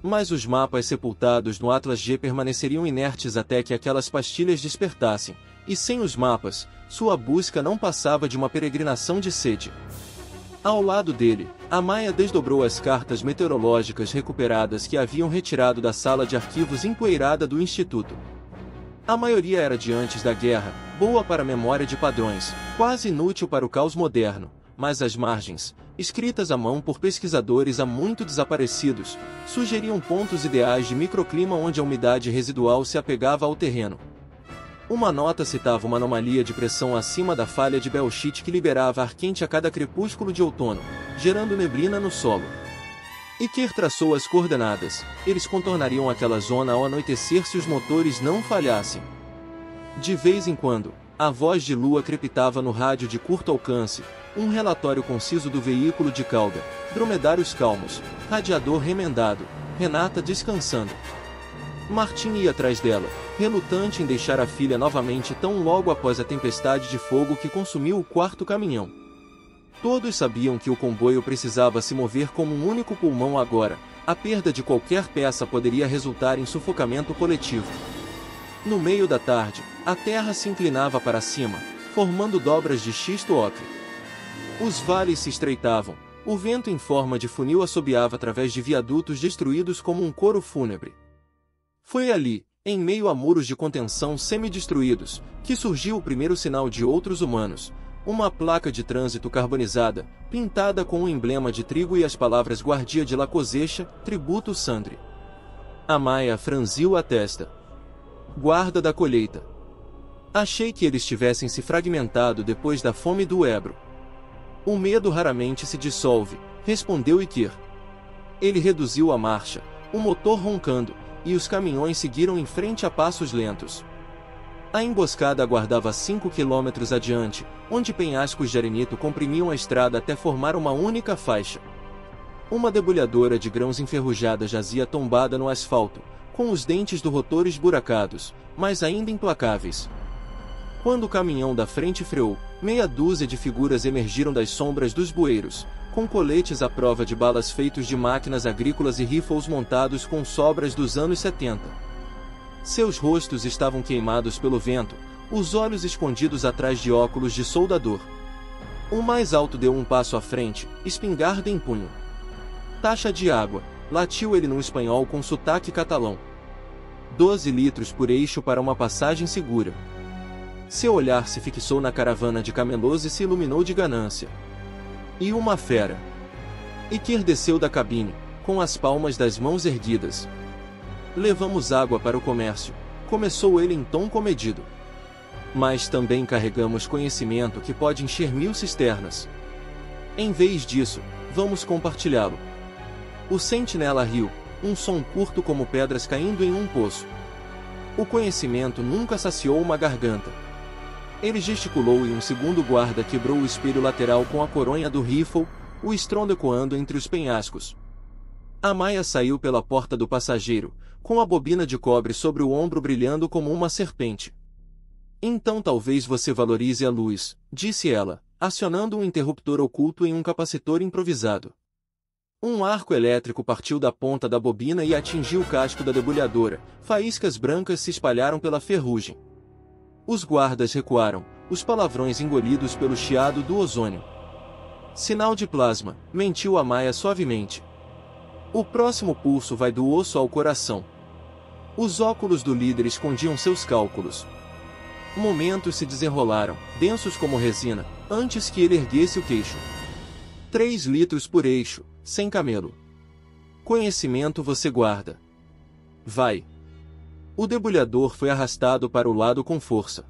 S2: Mas os mapas sepultados no Atlas G permaneceriam inertes até que aquelas pastilhas despertassem, e sem os mapas, sua busca não passava de uma peregrinação de sede. Ao lado dele, a Maia desdobrou as cartas meteorológicas recuperadas que haviam retirado da sala de arquivos empoeirada do Instituto. A maioria era de antes da guerra, boa para a memória de padrões, quase inútil para o caos moderno, mas as margens, escritas à mão por pesquisadores há muito desaparecidos, sugeriam pontos ideais de microclima onde a umidade residual se apegava ao terreno. Uma nota citava uma anomalia de pressão acima da falha de Belchite que liberava ar quente a cada crepúsculo de outono, gerando neblina no solo. Iker traçou as coordenadas, eles contornariam aquela zona ao anoitecer se os motores não falhassem. De vez em quando, a voz de Lua crepitava no rádio de curto alcance, um relatório conciso do veículo de cauda, dromedários calmos, radiador remendado, Renata descansando. Martim ia atrás dela, relutante em deixar a filha novamente tão logo após a tempestade de fogo que consumiu o quarto caminhão. Todos sabiam que o comboio precisava se mover como um único pulmão agora, a perda de qualquer peça poderia resultar em sufocamento coletivo. No meio da tarde, a terra se inclinava para cima, formando dobras de xisto ocre. Os vales se estreitavam, o vento em forma de funil assobiava através de viadutos destruídos como um coro fúnebre. Foi ali, em meio a muros de contenção semi-destruídos, que surgiu o primeiro sinal de outros humanos, uma placa de trânsito carbonizada, pintada com o emblema de trigo e as palavras Guardia de la Cosecha, Tributo Sandri. Amaya franziu a testa. Guarda da colheita. Achei que eles tivessem se fragmentado depois da fome do Ebro. O medo raramente se dissolve, respondeu Ikir. Ele reduziu a marcha, o motor roncando, e os caminhões seguiram em frente a passos lentos. A emboscada aguardava 5 quilômetros adiante, onde penhascos de arenito comprimiam a estrada até formar uma única faixa. Uma debulhadora de grãos enferrujada jazia tombada no asfalto, com os dentes do rotor esburacados, mas ainda implacáveis. Quando o caminhão da frente freou, meia dúzia de figuras emergiram das sombras dos bueiros, com coletes à prova de balas feitos de máquinas agrícolas e rifles montados com sobras dos anos 70. Seus rostos estavam queimados pelo vento, os olhos escondidos atrás de óculos de soldador. O mais alto deu um passo à frente, espingarda em punho. Taxa de água, latiu ele num espanhol com sotaque catalão. 12 litros por eixo para uma passagem segura. Seu olhar se fixou na caravana de camelôs e se iluminou de ganância. E uma fera. Ikir desceu da cabine, com as palmas das mãos erguidas. Levamos água para o comércio, começou ele em tom comedido. Mas também carregamos conhecimento que pode encher 1000 cisternas. Em vez disso, vamos compartilhá-lo. O sentinela riu, um som curto como pedras caindo em um poço. O conhecimento nunca saciou uma garganta. Ele gesticulou e um segundo guarda quebrou o espelho lateral com a coronha do rifle, o estrondo ecoando entre os penhascos. Amaya saiu pela porta do passageiro, com a bobina de cobre sobre o ombro brilhando como uma serpente. Então talvez você valorize a luz, disse ela, acionando um interruptor oculto em um capacitor improvisado. Um arco elétrico partiu da ponta da bobina e atingiu o casco da debulhadora, faíscas brancas se espalharam pela ferrugem. Os guardas recuaram, os palavrões engolidos pelo chiado do ozônio. Sinal de plasma, mentiu Amaya suavemente. O próximo pulso vai do osso ao coração. Os óculos do líder escondiam seus cálculos. Momentos se desenrolaram, densos como resina, antes que ele erguesse o queixo. 3 litros por eixo, sem camelo. Conhecimento você guarda. Vai. O debulhador foi arrastado para o lado com força.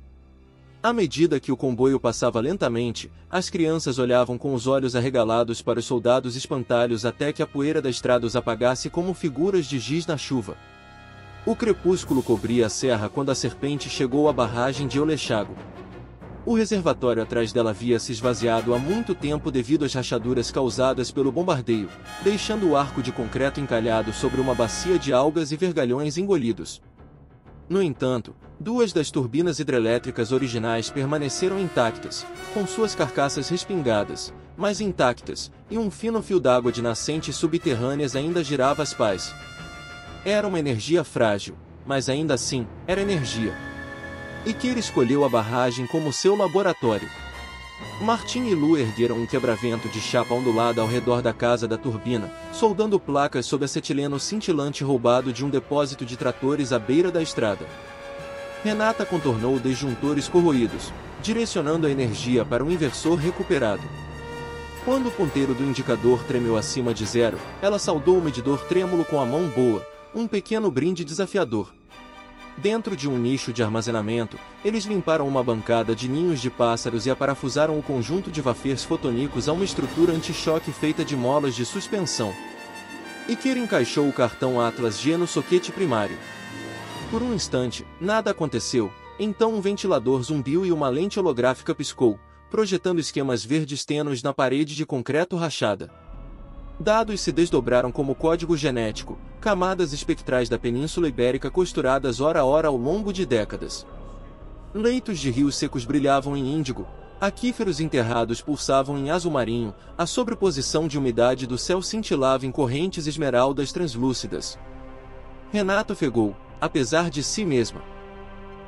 S2: À medida que o comboio passava lentamente, as crianças olhavam com os olhos arregalados para os soldados espantalhos até que a poeira da estrada os apagasse como figuras de giz na chuva. O crepúsculo cobria a serra quando a serpente chegou à barragem de Olechago. O reservatório atrás dela havia se esvaziado há muito tempo devido às rachaduras causadas pelo bombardeio, deixando o arco de concreto encalhado sobre uma bacia de algas e vergalhões engolidos. No entanto, 2 das turbinas hidrelétricas originais permaneceram intactas, com suas carcaças respingadas, mas intactas, e um fino fio d'água de nascentes subterrâneas ainda girava às pás. Era uma energia frágil, mas ainda assim, era energia. Ikir escolheu a barragem como seu laboratório. Martin e Lu ergueram um quebra-vento de chapa ondulada ao redor da casa da turbina, soldando placas sob acetileno cintilante roubado de um depósito de tratores à beira da estrada. Renata contornou desjuntores corroídos, direcionando a energia para um inversor recuperado. Quando o ponteiro do indicador tremeu acima de 0, ela saudou o medidor trêmulo com a mão boa, um pequeno brinde desafiador. Dentro de um nicho de armazenamento, eles limparam uma bancada de ninhos de pássaros e aparafusaram o conjunto de wafers fotônicos a uma estrutura anti-choque feita de molas de suspensão. Ikir encaixou o cartão Atlas G no soquete primário. Por um instante, nada aconteceu, então um ventilador zumbiu e uma lente holográfica piscou, projetando esquemas verdes tênues na parede de concreto rachada. Dados se desdobraram como código genético, camadas espectrais da Península Ibérica costuradas hora a hora ao longo de décadas. Leitos de rios secos brilhavam em índigo, aquíferos enterrados pulsavam em azul marinho, a sobreposição de umidade do céu cintilava em correntes esmeraldas translúcidas. Renata ofegou, apesar de si mesma.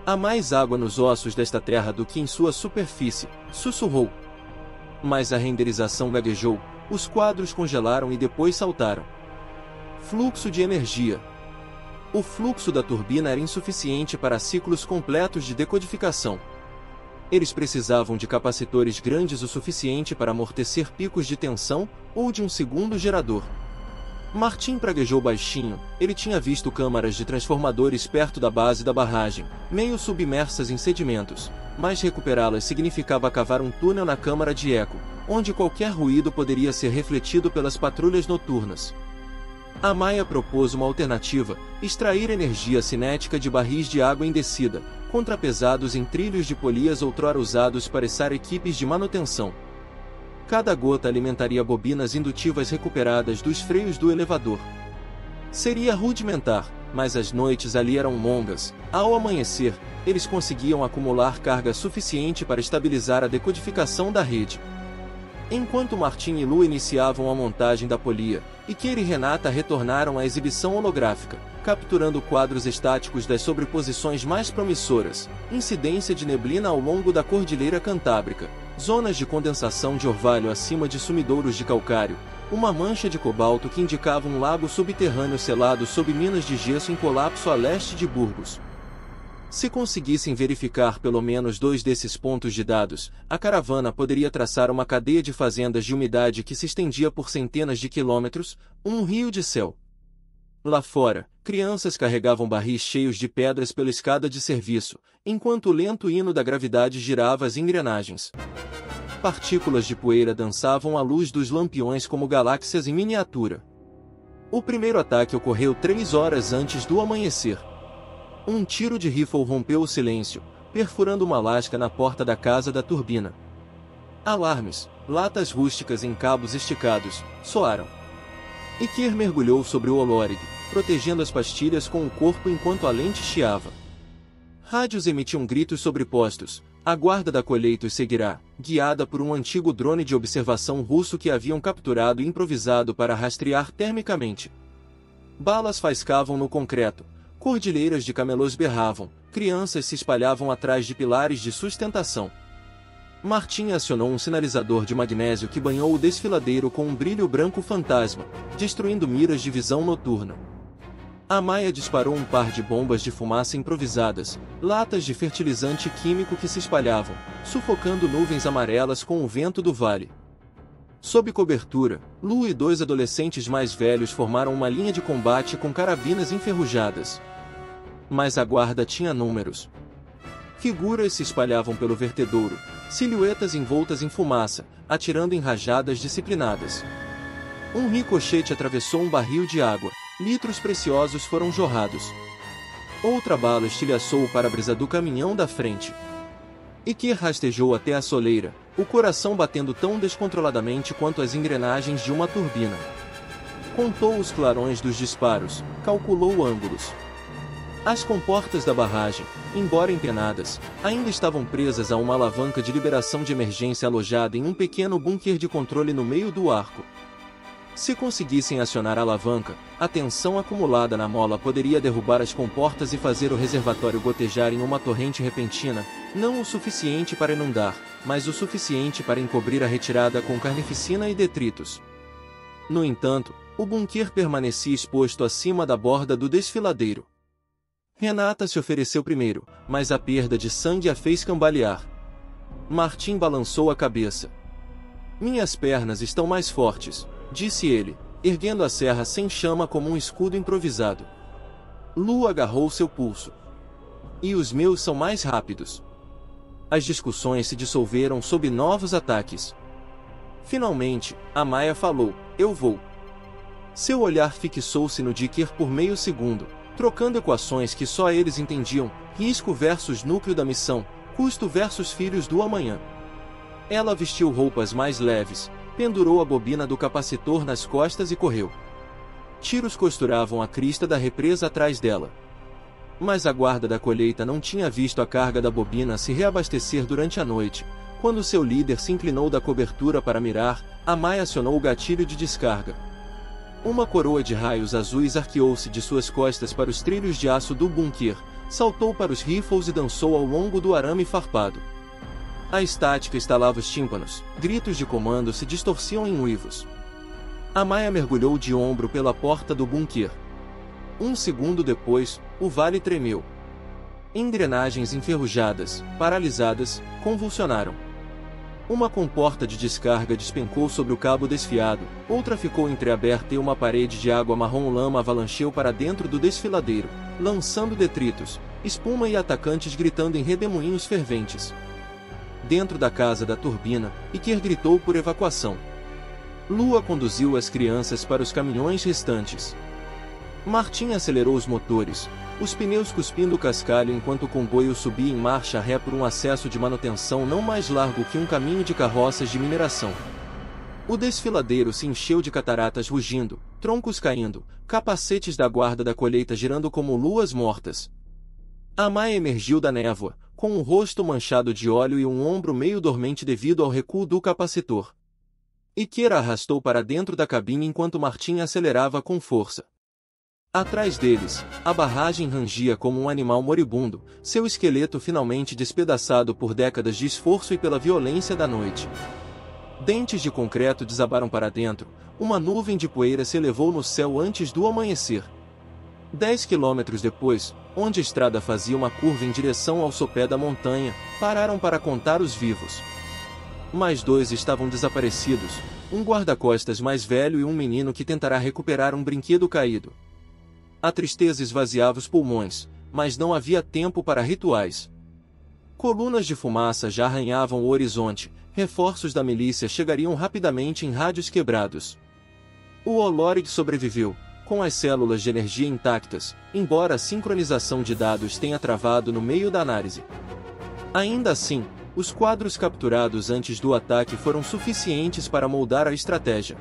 S2: Há mais água nos ossos desta terra do que em sua superfície, sussurrou. Mas a renderização gaguejou, os quadros congelaram e depois saltaram. Fluxo de energia. O fluxo da turbina era insuficiente para ciclos completos de decodificação. Eles precisavam de capacitores grandes o suficiente para amortecer picos de tensão ou de um segundo gerador. Martin praguejou baixinho. Ele tinha visto câmaras de transformadores perto da base da barragem, meio submersas em sedimentos, mas recuperá-las significava cavar um túnel na câmara de eco, onde qualquer ruído poderia ser refletido pelas patrulhas noturnas. Amaya propôs uma alternativa: extrair energia cinética de barris de água em descida, contrapesados em trilhos de polias outrora usados para içar equipes de manutenção. Cada gota alimentaria bobinas indutivas recuperadas dos freios do elevador. Seria rudimentar, mas as noites ali eram longas. Ao amanhecer, eles conseguiam acumular carga suficiente para estabilizar a decodificação da rede. Enquanto Martin e Lu iniciavam a montagem da polia, Iker e Renata retornaram à exibição holográfica, capturando quadros estáticos das sobreposições mais promissoras, incidência de neblina ao longo da Cordilheira Cantábrica, zonas de condensação de orvalho acima de sumidouros de calcário, uma mancha de cobalto que indicava um lago subterrâneo selado sob minas de gesso em colapso a leste de Burgos. Se conseguissem verificar pelo menos 2 desses pontos de dados, a caravana poderia traçar uma cadeia de fazendas de umidade que se estendia por centenas de quilômetros, um rio de céu. Lá fora, crianças carregavam barris cheios de pedras pela escada de serviço, enquanto o lento hino da gravidade girava as engrenagens. Partículas de poeira dançavam à luz dos lampiões como galáxias em miniatura. O primeiro ataque ocorreu 3 horas antes do amanhecer. Um tiro de rifle rompeu o silêncio, perfurando uma lasca na porta da casa da turbina. Alarmes, latas rústicas em cabos esticados, soaram. Iker mergulhou sobre o Olórig, protegendo as pastilhas com o corpo enquanto a lente chiava. Rádios emitiam gritos sobrepostos. A guarda da colheita os seguirá, guiada por um antigo drone de observação russo que haviam capturado e improvisado para rastrear termicamente. Balas faiscavam no concreto. Cordilheiras de camelôs berravam, crianças se espalhavam atrás de pilares de sustentação. Martin acionou um sinalizador de magnésio que banhou o desfiladeiro com um brilho branco fantasma, destruindo miras de visão noturna. Amaya disparou um par de bombas de fumaça improvisadas, latas de fertilizante químico que se espalhavam, sufocando nuvens amarelas com o vento do vale. Sob cobertura, Lu e 2 adolescentes mais velhos formaram uma linha de combate com carabinas enferrujadas. Mas a guarda tinha números. Figuras se espalhavam pelo vertedouro, silhuetas envoltas em fumaça, atirando em rajadas disciplinadas. Um ricochete atravessou um barril de água, litros preciosos foram jorrados. Outra bala estilhaçou o para-brisa do caminhão da frente. Iker rastejou até a soleira, o coração batendo tão descontroladamente quanto as engrenagens de uma turbina. Contou os clarões dos disparos, calculou ângulos. As comportas da barragem, embora empenadas, ainda estavam presas a uma alavanca de liberação de emergência alojada em um pequeno bunker de controle no meio do arco. Se conseguissem acionar a alavanca, a tensão acumulada na mola poderia derrubar as comportas e fazer o reservatório gotejar em uma torrente repentina, não o suficiente para inundar, mas o suficiente para encobrir a retirada com carnificina e detritos. No entanto, o bunker permanecia exposto acima da borda do desfiladeiro. Renata se ofereceu primeiro, mas a perda de sangue a fez cambalear. Martin balançou a cabeça. Minhas pernas estão mais fortes, disse ele, erguendo a serra sem chama como um escudo improvisado. Lu agarrou seu pulso. E os meus são mais rápidos. As discussões se dissolveram sob novos ataques. Finalmente, Amaya falou, eu vou. Seu olhar fixou-se no de Iker por meio segundo, trocando equações que só eles entendiam, risco versus núcleo da missão, custo versus filhos do amanhã. Ela vestiu roupas mais leves, pendurou a bobina do capacitor nas costas e correu. Tiros costuravam a crista da represa atrás dela. Mas a guarda da colheita não tinha visto a carga da bobina se reabastecer durante a noite. Quando seu líder se inclinou da cobertura para mirar, Amaya acionou o gatilho de descarga. Uma coroa de raios azuis arqueou-se de suas costas para os trilhos de aço do bunker, saltou para os rifles e dançou ao longo do arame farpado. A estática estalava os tímpanos, gritos de comando se distorciam em uivos. Amaya mergulhou de ombro pela porta do bunker. Um segundo depois, o vale tremeu. Engrenagens enferrujadas, paralisadas, convulsionaram. Uma comporta de descarga despencou sobre o cabo desfiado, outra ficou entreaberta e uma parede de água marrom-lama avalancheu para dentro do desfiladeiro, lançando detritos, espuma e atacantes gritando em redemoinhos ferventes. Dentro da casa da turbina, Iker gritou por evacuação. Lua conduziu as crianças para os caminhões restantes. Martin acelerou os motores, os pneus cuspindo cascalho enquanto o comboio subia em marcha ré por um acesso de manutenção não mais largo que um caminho de carroças de mineração. O desfiladeiro se encheu de cataratas rugindo, troncos caindo, capacetes da guarda da colheita girando como luas mortas. Amaya emergiu da névoa, com o rosto manchado de óleo e um ombro meio dormente devido ao recuo do capacitor. Iker a arrastou para dentro da cabine enquanto Martin acelerava com força. Atrás deles, a barragem rangia como um animal moribundo, seu esqueleto finalmente despedaçado por décadas de esforço e pela violência da noite. Dentes de concreto desabaram para dentro, uma nuvem de poeira se elevou no céu antes do amanhecer. 10 quilômetros depois, onde a estrada fazia uma curva em direção ao sopé da montanha, pararam para contar os vivos. Mais 2 estavam desaparecidos, um guarda-costas mais velho e um menino que tentará recuperar um brinquedo caído. A tristeza esvaziava os pulmões, mas não havia tempo para rituais. Colunas de fumaça já arranhavam o horizonte, reforços da milícia chegariam rapidamente em rádios quebrados. O Olorid sobreviveu, com as células de energia intactas, embora a sincronização de dados tenha travado no meio da análise. Ainda assim, os quadros capturados antes do ataque foram suficientes para moldar a estratégia.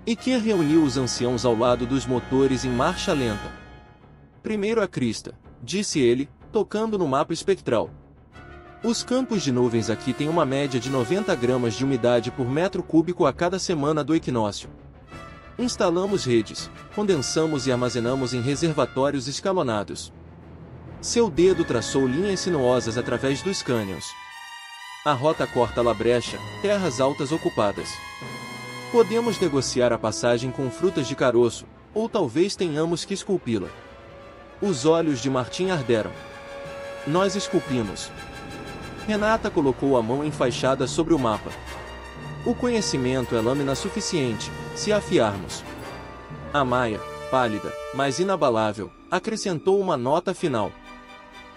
S2: Iker reuniu os anciãos ao lado dos motores em marcha lenta. Primeiro a crista, disse ele, tocando no mapa espectral. Os campos de nuvens aqui têm uma média de 90 gramas de umidade por metro cúbico a cada semana do equinócio. Instalamos redes, condensamos e armazenamos em reservatórios escalonados. Seu dedo traçou linhas sinuosas através dos cânions. A rota corta La Brecha, terras altas ocupadas. Podemos negociar a passagem com frutas de caroço, ou talvez tenhamos que esculpi-la. Os olhos de Martin arderam. Nós esculpimos. Renata colocou a mão enfaixada sobre o mapa. O conhecimento é lâmina suficiente, se afiarmos. Amaya, pálida, mas inabalável, acrescentou uma nota final.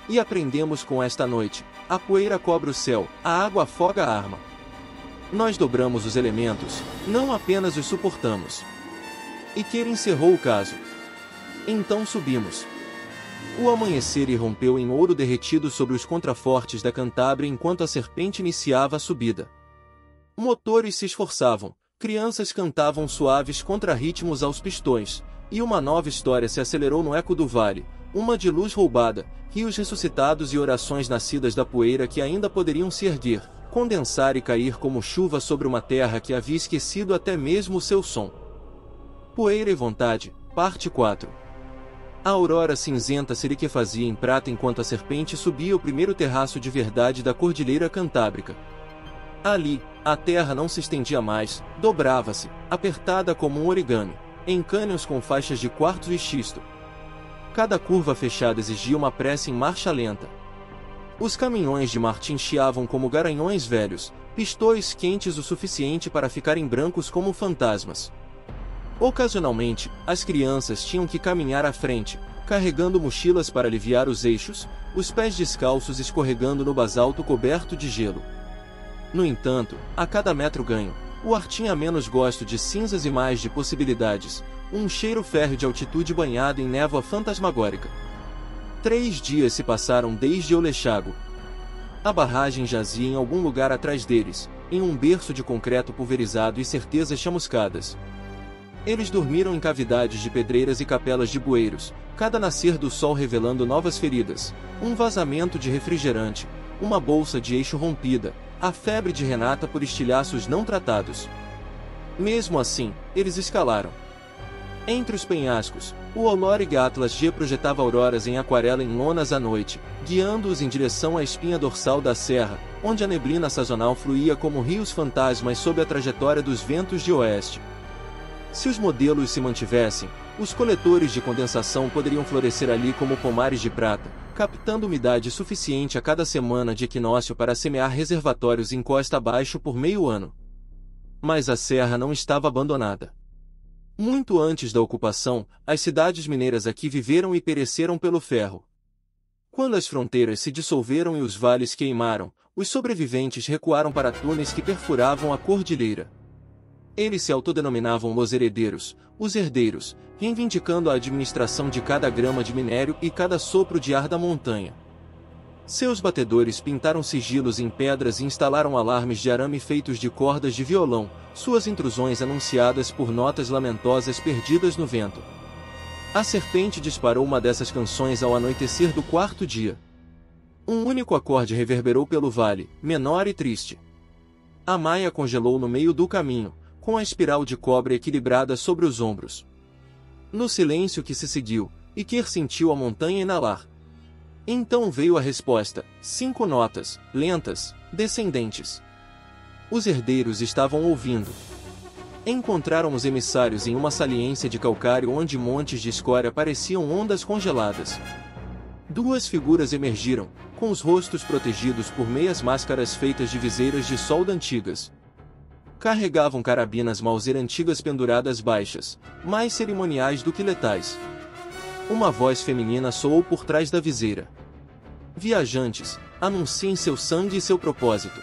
S2: E aprendemos com esta noite: a poeira cobre o céu, a água afoga a arma. Nós dobramos os elementos, não apenas os suportamos. Iker encerrou o caso. Então subimos. O amanhecer irrompeu em ouro derretido sobre os contrafortes da Cantábria enquanto a serpente iniciava a subida. Motores se esforçavam, crianças cantavam suaves contrarritmos aos pistões, e uma nova história se acelerou no eco do vale, uma de luz roubada, rios ressuscitados e orações nascidas da poeira que ainda poderiam se erguer, condensar e cair como chuva sobre uma terra que havia esquecido até mesmo o seu som. Poeira e Vontade, parte 4. A aurora cinzenta se liquefazia em prata enquanto a serpente subia o primeiro terraço de verdade da Cordilheira Cantábrica. Ali, a terra não se estendia mais, dobrava-se, apertada como um origami, em cânions com faixas de quartzo e xisto. Cada curva fechada exigia uma pressa em marcha lenta. Os caminhões de Martin chiavam como garanhões velhos, pistões quentes o suficiente para ficarem brancos como fantasmas. Ocasionalmente, as crianças tinham que caminhar à frente, carregando mochilas para aliviar os eixos, os pés descalços escorregando no basalto coberto de gelo. No entanto, a cada metro ganho, o ar tinha menos gosto de cinzas e mais de possibilidades, um cheiro férreo de altitude banhado em névoa fantasmagórica. 3 dias se passaram desde Olechago. A barragem jazia em algum lugar atrás deles, em um berço de concreto pulverizado e certezas chamuscadas. Eles dormiram em cavidades de pedreiras e capelas de bueiros, cada nascer do sol revelando novas feridas, um vazamento de refrigerante, uma bolsa de eixo rompida, a febre de Renata por estilhaços não tratados. Mesmo assim, eles escalaram. Entre os penhascos, o Olorig Atlas G projetava auroras em aquarela em lonas à noite, guiando-os em direção à espinha dorsal da serra, onde a neblina sazonal fluía como rios fantasmas sob a trajetória dos ventos de oeste. Se os modelos se mantivessem, os coletores de condensação poderiam florescer ali como pomares de prata, captando umidade suficiente a cada semana de equinócio para semear reservatórios em costa abaixo por meio ano. Mas a serra não estava abandonada. Muito antes da ocupação, as cidades mineiras aqui viveram e pereceram pelo ferro. Quando as fronteiras se dissolveram e os vales queimaram, os sobreviventes recuaram para túneis que perfuravam a cordilheira. Eles se autodenominavam Los Heredeiros, os herdeiros, reivindicando a administração de cada grama de minério e cada sopro de ar da montanha. Seus batedores pintaram sigilos em pedras e instalaram alarmes de arame feitos de cordas de violão, suas intrusões anunciadas por notas lamentosas perdidas no vento. A serpente disparou uma dessas canções ao anoitecer do quarto dia. Um único acorde reverberou pelo vale, menor e triste. A Maia congelou no meio do caminho, com a espiral de cobre equilibrada sobre os ombros. No silêncio que se seguiu, Iker sentiu a montanha inalar. Então veio a resposta, 5 notas, lentas, descendentes. Os herdeiros estavam ouvindo. Encontraram os emissários em uma saliência de calcário onde montes de escória pareciam ondas congeladas. 2 figuras emergiram, com os rostos protegidos por meias máscaras feitas de viseiras de solda antigas. Carregavam carabinas Mauser antigas penduradas baixas, mais cerimoniais do que letais. Uma voz feminina soou por trás da viseira. Viajantes, anunciem seu sangue e seu propósito.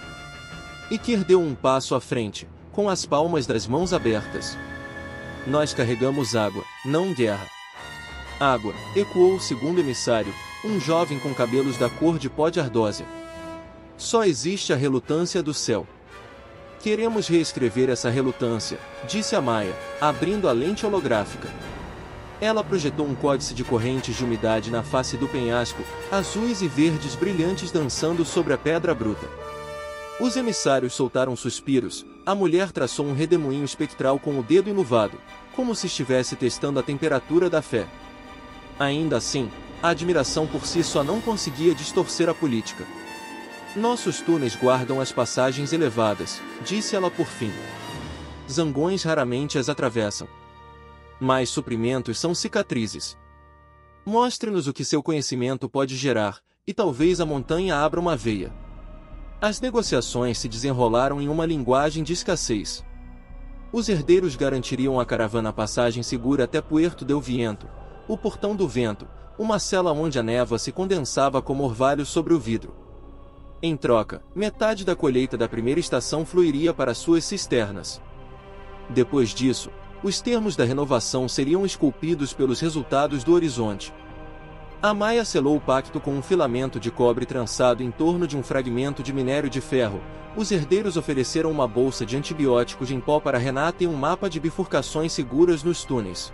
S2: Iker deu um passo à frente, com as palmas das mãos abertas. Nós carregamos água, não guerra. Água, ecoou o segundo emissário, um jovem com cabelos da cor de pó de ardósia. Só existe a relutância do céu. Queremos reescrever essa relutância, disse a Maia, abrindo a lente holográfica. Ela projetou um códice de correntes de umidade na face do penhasco, azuis e verdes brilhantes dançando sobre a pedra bruta. Os emissários soltaram suspiros, a mulher traçou um redemoinho espectral com o dedo enluvado, como se estivesse testando a temperatura da fé. Ainda assim, a admiração por si só não conseguia distorcer a política. Nossos túneis guardam as passagens elevadas, disse ela por fim. Zangões raramente as atravessam. Mas suprimentos são cicatrizes. Mostre-nos o que seu conhecimento pode gerar, e talvez a montanha abra uma veia. As negociações se desenrolaram em uma linguagem de escassez. Os herdeiros garantiriam à caravana passagem segura até Puerto del Viento, o Portão do Vento, uma cela onde a névoa se condensava como orvalho sobre o vidro. Em troca, metade da colheita da primeira estação fluiria para suas cisternas. Depois disso, os termos da renovação seriam esculpidos pelos resultados do horizonte. A Maia selou o pacto com um filamento de cobre trançado em torno de um fragmento de minério de ferro. Os herdeiros ofereceram uma bolsa de antibióticos em pó para Renata e um mapa de bifurcações seguras nos túneis.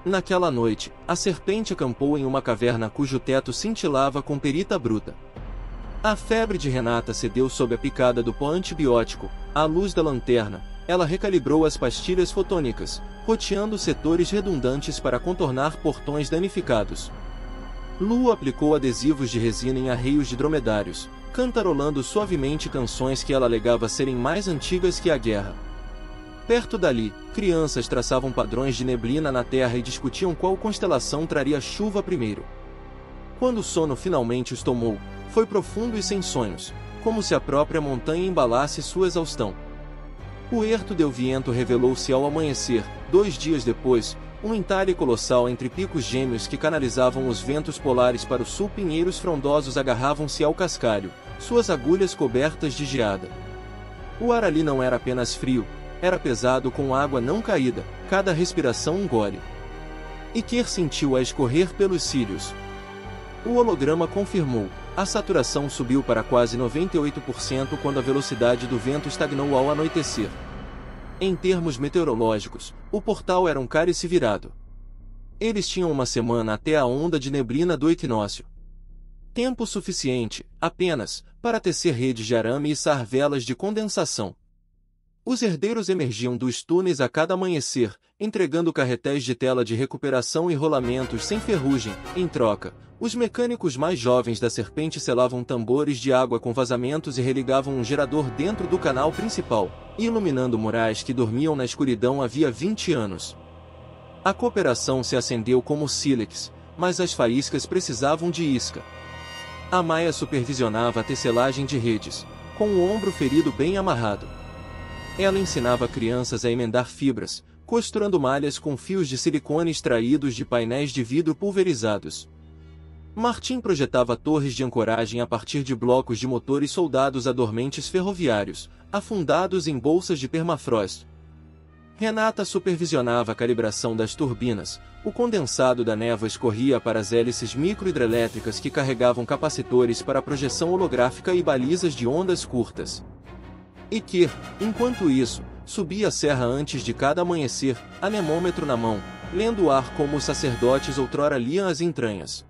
S2: Naquela noite, a serpente acampou em uma caverna cujo teto cintilava com perita bruta. A febre de Renata cedeu sob a picada do pó antibiótico. À luz da lanterna, ela recalibrou as pastilhas fotônicas, roteando setores redundantes para contornar portões danificados. Lu aplicou adesivos de resina em arreios de dromedários, cantarolando suavemente canções que ela alegava serem mais antigas que a guerra. Perto dali, crianças traçavam padrões de neblina na terra e discutiam qual constelação traria chuva primeiro. Quando o sono finalmente os tomou, foi profundo e sem sonhos, como se a própria montanha embalasse sua exaustão. Puerto del Viento revelou-se ao amanhecer. 2 dias depois, um entalhe colossal entre picos gêmeos que canalizavam os ventos polares para o sul. Pinheiros frondosos agarravam-se ao cascalho, suas agulhas cobertas de geada. O ar ali não era apenas frio, era pesado com água não caída, cada respiração um gole. Iker sentiu-a escorrer pelos cílios. O holograma confirmou. A saturação subiu para quase 98% quando a velocidade do vento estagnou ao anoitecer. Em termos meteorológicos, o portal era um cálice virado. Eles tinham uma semana até a onda de neblina do equinócio. Tempo suficiente, apenas, para tecer redes de arame e içar velas de condensação. Os herdeiros emergiam dos túneis a cada amanhecer, entregando carretéis de tela de recuperação e rolamentos sem ferrugem. Em troca, os mecânicos mais jovens da Serpente selavam tambores de água com vazamentos e religavam um gerador dentro do canal principal, iluminando murais que dormiam na escuridão havia 20 anos. A cooperação se acendeu como sílex, mas as faíscas precisavam de isca. A Maia supervisionava a tecelagem de redes, com o ombro ferido bem amarrado. Ela ensinava crianças a emendar fibras, costurando malhas com fios de silicone extraídos de painéis de vidro pulverizados. Martim projetava torres de ancoragem a partir de blocos de motores soldados a dormentes ferroviários, afundados em bolsas de permafrost. Renata supervisionava a calibração das turbinas. O condensado da névoa escorria para as hélices microhidrelétricas que carregavam capacitores para projeção holográfica e balizas de ondas curtas. E que, enquanto isso, subia a serra antes de cada amanhecer, anemômetro na mão, lendo o ar como os sacerdotes outrora liam as entranhas.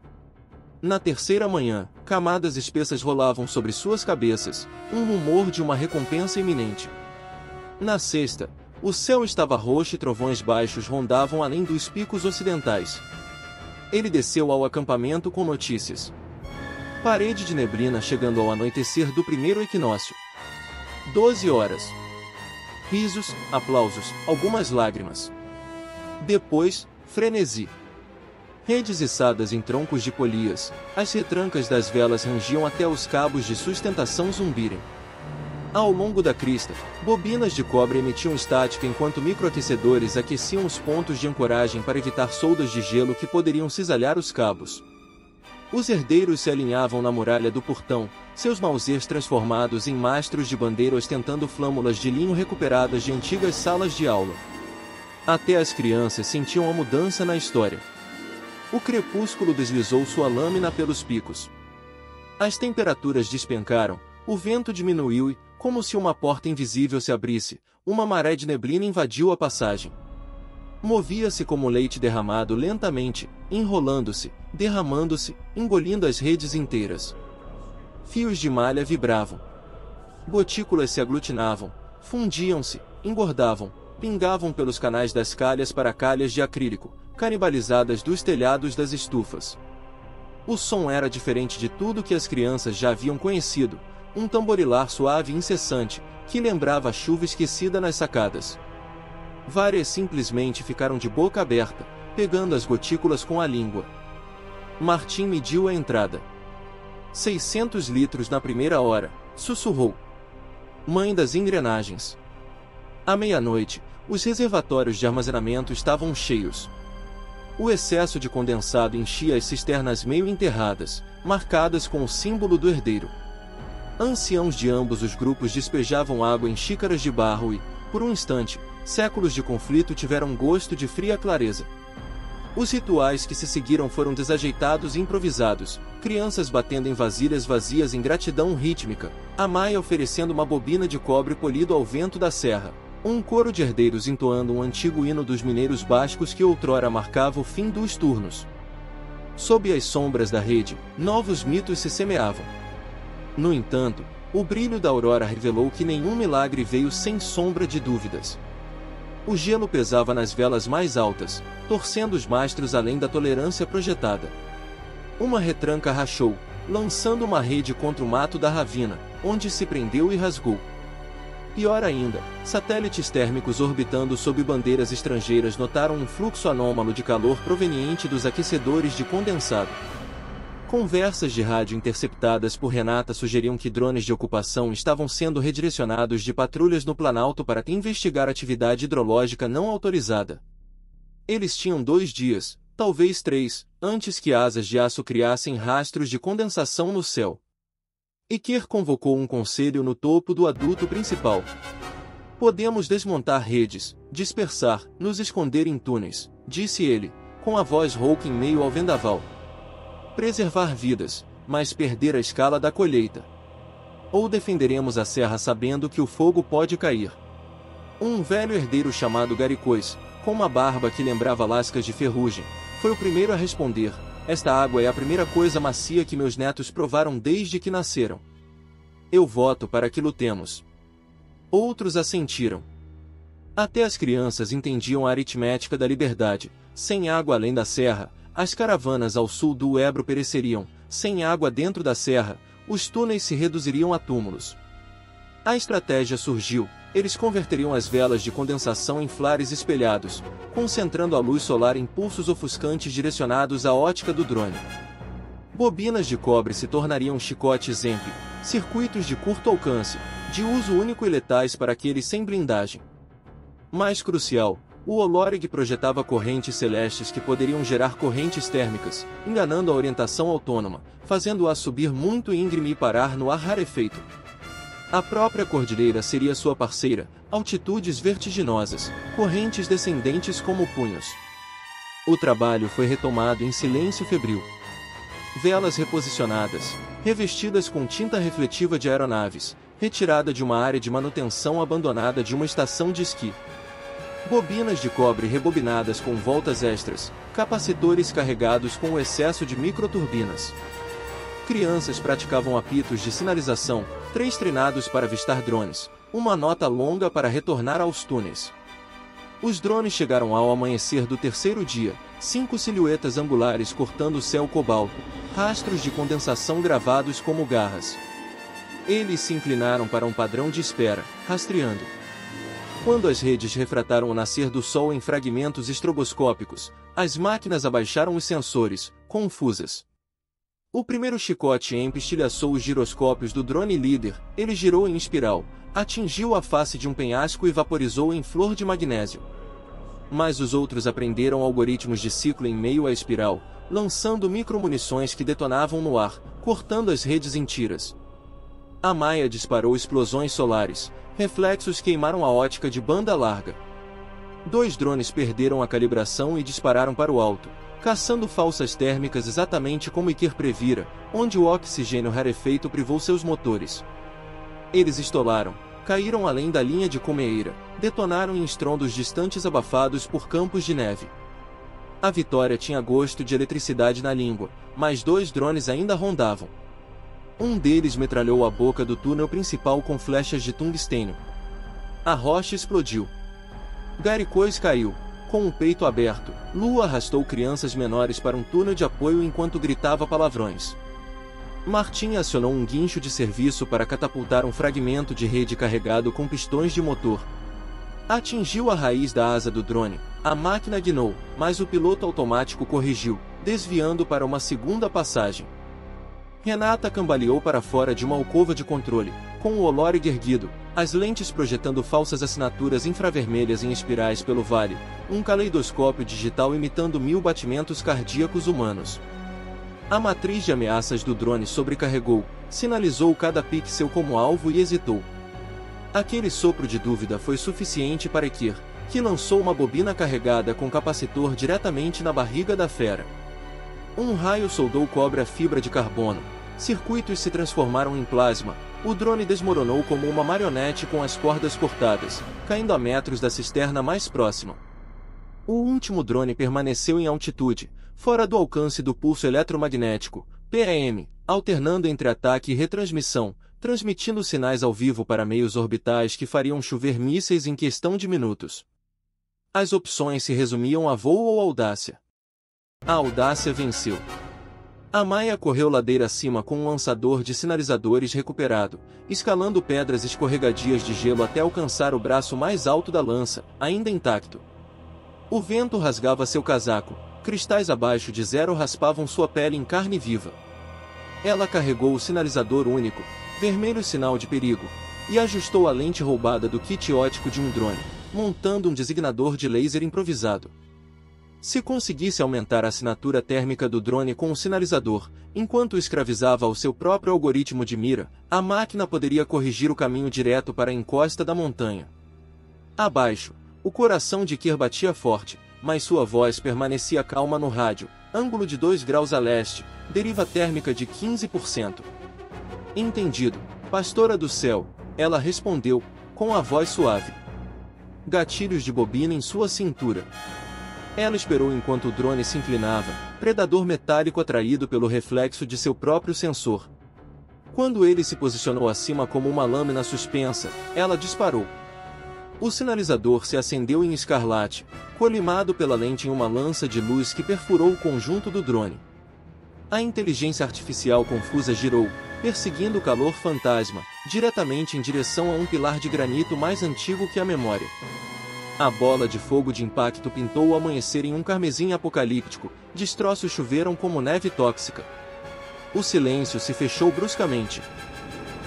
S2: Na terceira manhã, camadas espessas rolavam sobre suas cabeças, um rumor de uma recompensa iminente. Na sexta, o céu estava roxo e trovões baixos rondavam além dos picos ocidentais. Ele desceu ao acampamento com notícias. Parede de neblina chegando ao anoitecer do primeiro equinócio. 12 horas. Risos, aplausos, algumas lágrimas. Depois, frenesi. Redes içadas em troncos de polias, as retrancas das velas rangiam até os cabos de sustentação zumbirem. Ao longo da crista, bobinas de cobre emitiam estática enquanto microaquecedores aqueciam os pontos de ancoragem para evitar soldas de gelo que poderiam cisalhar os cabos. Os herdeiros se alinhavam na muralha do portão, seus mausers transformados em mastros de bandeira ostentando flâmulas de linho recuperadas de antigas salas de aula. Até as crianças sentiam a mudança na história. O crepúsculo deslizou sua lâmina pelos picos. As temperaturas despencaram, o vento diminuiu e, como se uma porta invisível se abrisse, uma maré de neblina invadiu a passagem. Movia-se como leite derramado lentamente, enrolando-se, derramando-se, engolindo as redes inteiras. Fios de malha vibravam. Gotículas se aglutinavam, fundiam-se, engordavam, pingavam pelos canais das calhas para calhas de acrílico, canibalizadas dos telhados das estufas. O som era diferente de tudo que as crianças já haviam conhecido, um tamborilar suave e incessante, que lembrava a chuva esquecida nas sacadas. Várias simplesmente ficaram de boca aberta, pegando as gotículas com a língua. Martim mediu a entrada. 600 litros na primeira hora, sussurrou. Mãe das engrenagens. À meia-noite, os reservatórios de armazenamento estavam cheios. O excesso de condensado enchia as cisternas meio enterradas, marcadas com o símbolo do herdeiro. Anciãos de ambos os grupos despejavam água em xícaras de barro e, por um instante, séculos de conflito tiveram gosto de fria clareza. Os rituais que se seguiram foram desajeitados e improvisados, crianças batendo em vasilhas vazias em gratidão rítmica, a Maia oferecendo uma bobina de cobre polido ao vento da serra, um coro de herdeiros entoando um antigo hino dos mineiros bascos que outrora marcava o fim dos turnos. Sob as sombras da rede, novos mitos se semeavam. No entanto, o brilho da aurora revelou que nenhum milagre veio sem sombra de dúvidas. O gelo pesava nas velas mais altas, torcendo os mastros além da tolerância projetada. Uma retranca rachou, lançando uma rede contra o mato da ravina, onde se prendeu e rasgou. Pior ainda, satélites térmicos orbitando sob bandeiras estrangeiras notaram um fluxo anômalo de calor proveniente dos aquecedores de condensado. Conversas de rádio interceptadas por Renata sugeriam que drones de ocupação estavam sendo redirecionados de patrulhas no Planalto para investigar atividade hidrológica não autorizada. Eles tinham 2 dias, talvez 3, antes que asas de aço criassem rastros de condensação no céu. Iker convocou um conselho no topo do aduto principal. Podemos desmontar redes, dispersar, nos esconder em túneis, disse ele, com a voz rouca em meio ao vendaval. Preservar vidas, mas perder a escala da colheita. Ou defenderemos a serra sabendo que o fogo pode cair. Um velho herdeiro chamado Garicôs, com uma barba que lembrava lascas de ferrugem, foi o primeiro a responder: esta água é a primeira coisa macia que meus netos provaram desde que nasceram. Eu voto para que lutemos. Outros assentiram. Até as crianças entendiam a aritmética da liberdade. Sem água além da serra, as caravanas ao sul do Ebro pereceriam. Sem água dentro da serra, os túneis se reduziriam a túmulos. A estratégia surgiu. Eles converteriam as velas de condensação em flares espelhados, concentrando a luz solar em pulsos ofuscantes direcionados à ótica do drone. Bobinas de cobre se tornariam chicotes EMP, circuitos de curto alcance, de uso único e letais para aqueles sem blindagem. Mais crucial, o Olorig projetava correntes celestes que poderiam gerar correntes térmicas, enganando a orientação autônoma, fazendo-a subir muito íngreme e parar no ar rarefeito. A própria cordilheira seria sua parceira, altitudes vertiginosas, correntes descendentes como punhos. O trabalho foi retomado em silêncio febril. Velas reposicionadas, revestidas com tinta refletiva de aeronaves, retirada de uma área de manutenção abandonada de uma estação de esqui. Bobinas de cobre rebobinadas com voltas extras, capacitores carregados com o excesso de microturbinas. Crianças praticavam apitos de sinalização, 3 treinados para avistar drones, uma nota longa para retornar aos túneis. Os drones chegaram ao amanhecer do terceiro dia, 5 silhuetas angulares cortando o céu cobalto, rastros de condensação gravados como garras. Eles se inclinaram para um padrão de espera, rastreando. Quando as redes refrataram o nascer do sol em fragmentos estroboscópicos, as máquinas abaixaram os sensores, confusas. O primeiro chicote EMP estilhaçou os giroscópios do drone líder, ele girou em espiral, atingiu a face de um penhasco e vaporizou em flor de magnésio. Mas os outros aprenderam algoritmos de ciclo em meio à espiral, lançando micromunições que detonavam no ar, cortando as redes em tiras. A Maia disparou explosões solares, reflexos queimaram a ótica de banda larga. 2 drones perderam a calibração e dispararam para o alto, caçando falsas térmicas exatamente como Iker previra, onde o oxigênio rarefeito privou seus motores. Eles estolaram, caíram além da linha de Comeira, detonaram em estrondos distantes abafados por campos de neve. A vitória tinha gosto de eletricidade na língua, mas 2 drones ainda rondavam. Um deles metralhou a boca do túnel principal com flechas de tungstênio. A rocha explodiu. Garicóis caiu. Com o peito aberto, Lu arrastou crianças menores para um túnel de apoio enquanto gritava palavrões. Martin acionou um guincho de serviço para catapultar um fragmento de rede carregado com pistões de motor. Atingiu a raiz da asa do drone, a máquina guinou, mas o piloto automático corrigiu, desviando para uma segunda passagem. Renata cambaleou para fora de uma alcova de controle, com o Olorig erguido, as lentes projetando falsas assinaturas infravermelhas em espirais pelo vale, um caleidoscópio digital imitando 1000 batimentos cardíacos humanos. A matriz de ameaças do drone sobrecarregou, sinalizou cada pixel como alvo e hesitou. Aquele sopro de dúvida foi suficiente para Iker, que lançou uma bobina carregada com capacitor diretamente na barriga da fera. Um raio soldou cobre à fibra de carbono, circuitos se transformaram em plasma, o drone desmoronou como uma marionete com as cordas cortadas, caindo a metros da cisterna mais próxima. O último drone permaneceu em altitude, fora do alcance do pulso eletromagnético, PEM, alternando entre ataque e retransmissão, transmitindo sinais ao vivo para meios orbitais que fariam chover mísseis em questão de minutos. As opções se resumiam a voo ou audácia. A audácia venceu. A Maia correu ladeira acima com um lançador de sinalizadores recuperado, escalando pedras escorregadias de gelo até alcançar o braço mais alto da lança, ainda intacto. O vento rasgava seu casaco, cristais abaixo de zero raspavam sua pele em carne viva. Ela carregou o sinalizador único, vermelho sinal de perigo, e ajustou a lente roubada do kit óptico de um drone, montando um designador de laser improvisado. Se conseguisse aumentar a assinatura térmica do drone com o sinalizador, enquanto o escravizava ao seu próprio algoritmo de mira, a máquina poderia corrigir o caminho direto para a encosta da montanha. Abaixo, o coração de Iker batia forte, mas sua voz permanecia calma no rádio, ângulo de 2 graus a leste, deriva térmica de 15%. Entendido, pastora do céu, ela respondeu, com a voz suave. Gatilhos de bobina em sua cintura. Ela esperou enquanto o drone se inclinava, predador metálico atraído pelo reflexo de seu próprio sensor. Quando ele se posicionou acima como uma lâmina suspensa, ela disparou. O sinalizador se acendeu em escarlate, colimado pela lente em uma lança de luz que perfurou o conjunto do drone. A inteligência artificial confusa girou, perseguindo o calor fantasma, diretamente em direção a um pilar de granito mais antigo que a memória. A bola de fogo de impacto pintou o amanhecer em um carmesim apocalíptico, destroços choveram como neve tóxica. O silêncio se fechou bruscamente.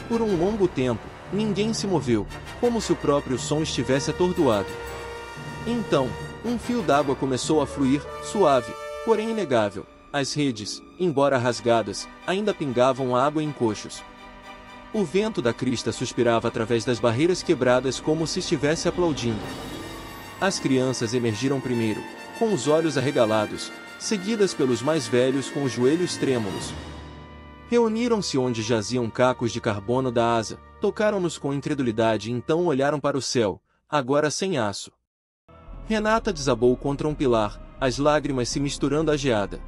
S2: Por um longo tempo, ninguém se moveu, como se o próprio som estivesse atordoado. Então, um fio d'água começou a fluir, suave, porém inegável. As redes, embora rasgadas, ainda pingavam água em coxos. O vento da crista suspirava através das barreiras quebradas como se estivesse aplaudindo. As crianças emergiram primeiro, com os olhos arregalados, seguidas pelos mais velhos com os joelhos trêmulos. Reuniram-se onde jaziam cacos de carbono da asa, tocaram-nos com incredulidade e então olharam para o céu, agora sem aço. Renata desabou contra um pilar, as lágrimas se misturando à geada.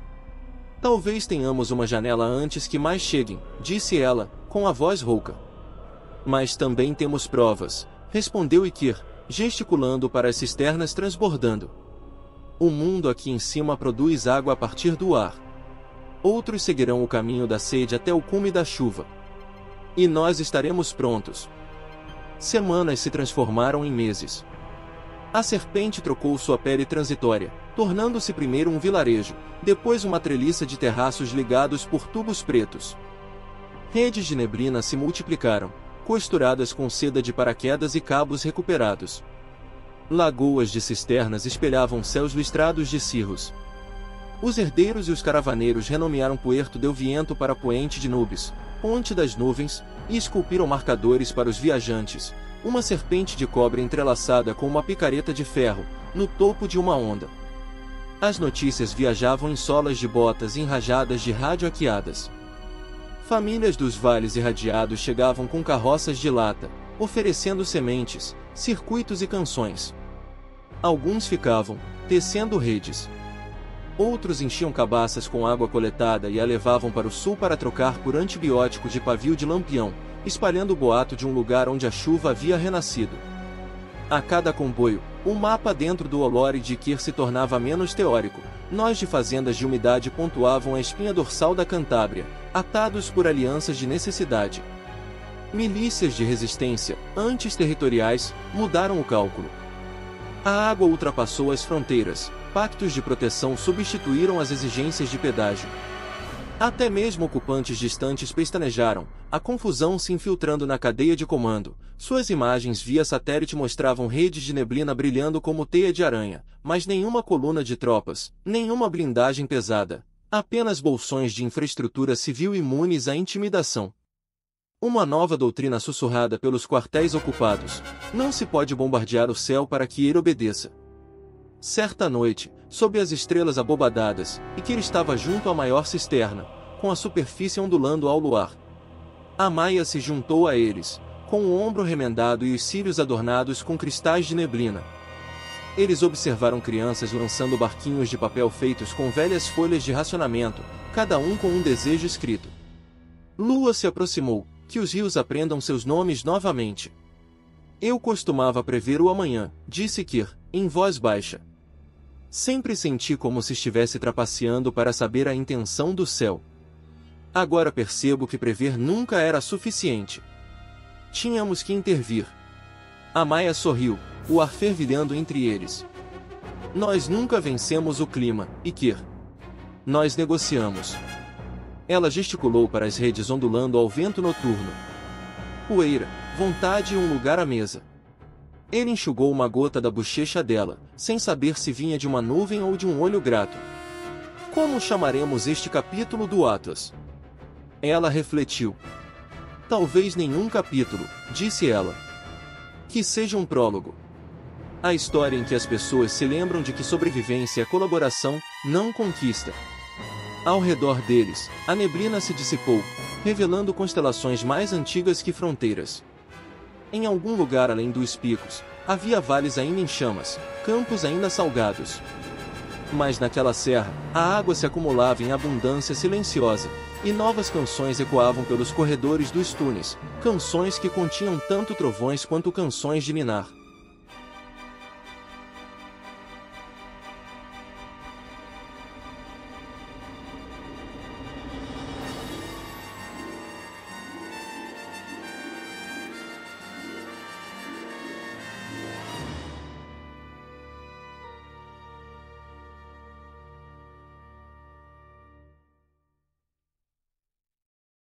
S2: Talvez tenhamos uma janela antes que mais cheguem, disse ela, com a voz rouca. Mas também temos provas, respondeu Iker, gesticulando para as cisternas transbordando. O mundo aqui em cima produz água a partir do ar. Outros seguirão o caminho da sede até o cume da chuva. E nós estaremos prontos. Semanas se transformaram em meses. A serpente trocou sua pele transitória, tornando-se primeiro um vilarejo, depois uma treliça de terraços ligados por tubos pretos. Redes de neblina se multiplicaram, costuradas com seda de paraquedas e cabos recuperados. Lagoas de cisternas espelhavam céus listrados de cirros. Os herdeiros e os caravaneiros renomearam Puerto del Viento para Poente de Nubes, Ponte das Nuvens, e esculpiram marcadores para os viajantes, uma serpente de cobre entrelaçada com uma picareta de ferro, no topo de uma onda. As notícias viajavam em solas de botas enrajadas de rádio hackeadas. Famílias dos vales irradiados chegavam com carroças de lata, oferecendo sementes, circuitos e canções. Alguns ficavam, tecendo redes. Outros enchiam cabaças com água coletada e a levavam para o sul para trocar por antibiótico de pavio de lampião, espalhando o boato de um lugar onde a chuva havia renascido. A cada comboio, o mapa dentro do Olore de Iker se tornava menos teórico. Nós de fazendas de umidade pontuavam a espinha dorsal da Cantábria, atados por alianças de necessidade. Milícias de resistência, antes-territoriais, mudaram o cálculo. A água ultrapassou as fronteiras, pactos de proteção substituíram as exigências de pedágio. Até mesmo ocupantes distantes pestanejaram, a confusão se infiltrando na cadeia de comando. Suas imagens via satélite mostravam redes de neblina brilhando como teia de aranha, mas nenhuma coluna de tropas, nenhuma blindagem pesada, apenas bolsões de infraestrutura civil imunes à intimidação. Uma nova doutrina sussurrada pelos quartéis ocupados: não se pode bombardear o céu para que ele obedeça. Certa noite, sob as estrelas abobadadas, Iker estava junto à maior cisterna, com a superfície ondulando ao luar. A Maia se juntou a eles, com o ombro remendado e os cílios adornados com cristais de neblina. Eles observaram crianças lançando barquinhos de papel feitos com velhas folhas de racionamento, cada um com um desejo escrito. Lua se aproximou, que os rios aprendam seus nomes novamente. Eu costumava prever o amanhã, disse Iker, em voz baixa. Sempre senti como se estivesse trapaceando para saber a intenção do céu. Agora percebo que prever nunca era suficiente. Tínhamos que intervir. A Maia sorriu, o ar fervilhando entre eles. Nós nunca vencemos o clima, Iker. Nós negociamos. Ela gesticulou para as redes ondulando ao vento noturno. Poeira, vontade e um lugar à mesa. Ele enxugou uma gota da bochecha dela, sem saber se vinha de uma nuvem ou de um olho grato. Como chamaremos este capítulo do Atlas? Ela refletiu. Talvez nenhum capítulo, disse ela. Que seja um prólogo. A história em que as pessoas se lembram de que sobrevivência é colaboração, não conquista. Ao redor deles, a neblina se dissipou, revelando constelações mais antigas que fronteiras. Em algum lugar além dos picos, havia vales ainda em chamas, campos ainda salgados. Mas naquela serra, a água se acumulava em abundância silenciosa, E novas canções ecoavam pelos corredores dos túneis, canções que continham tanto trovões quanto canções de ninar.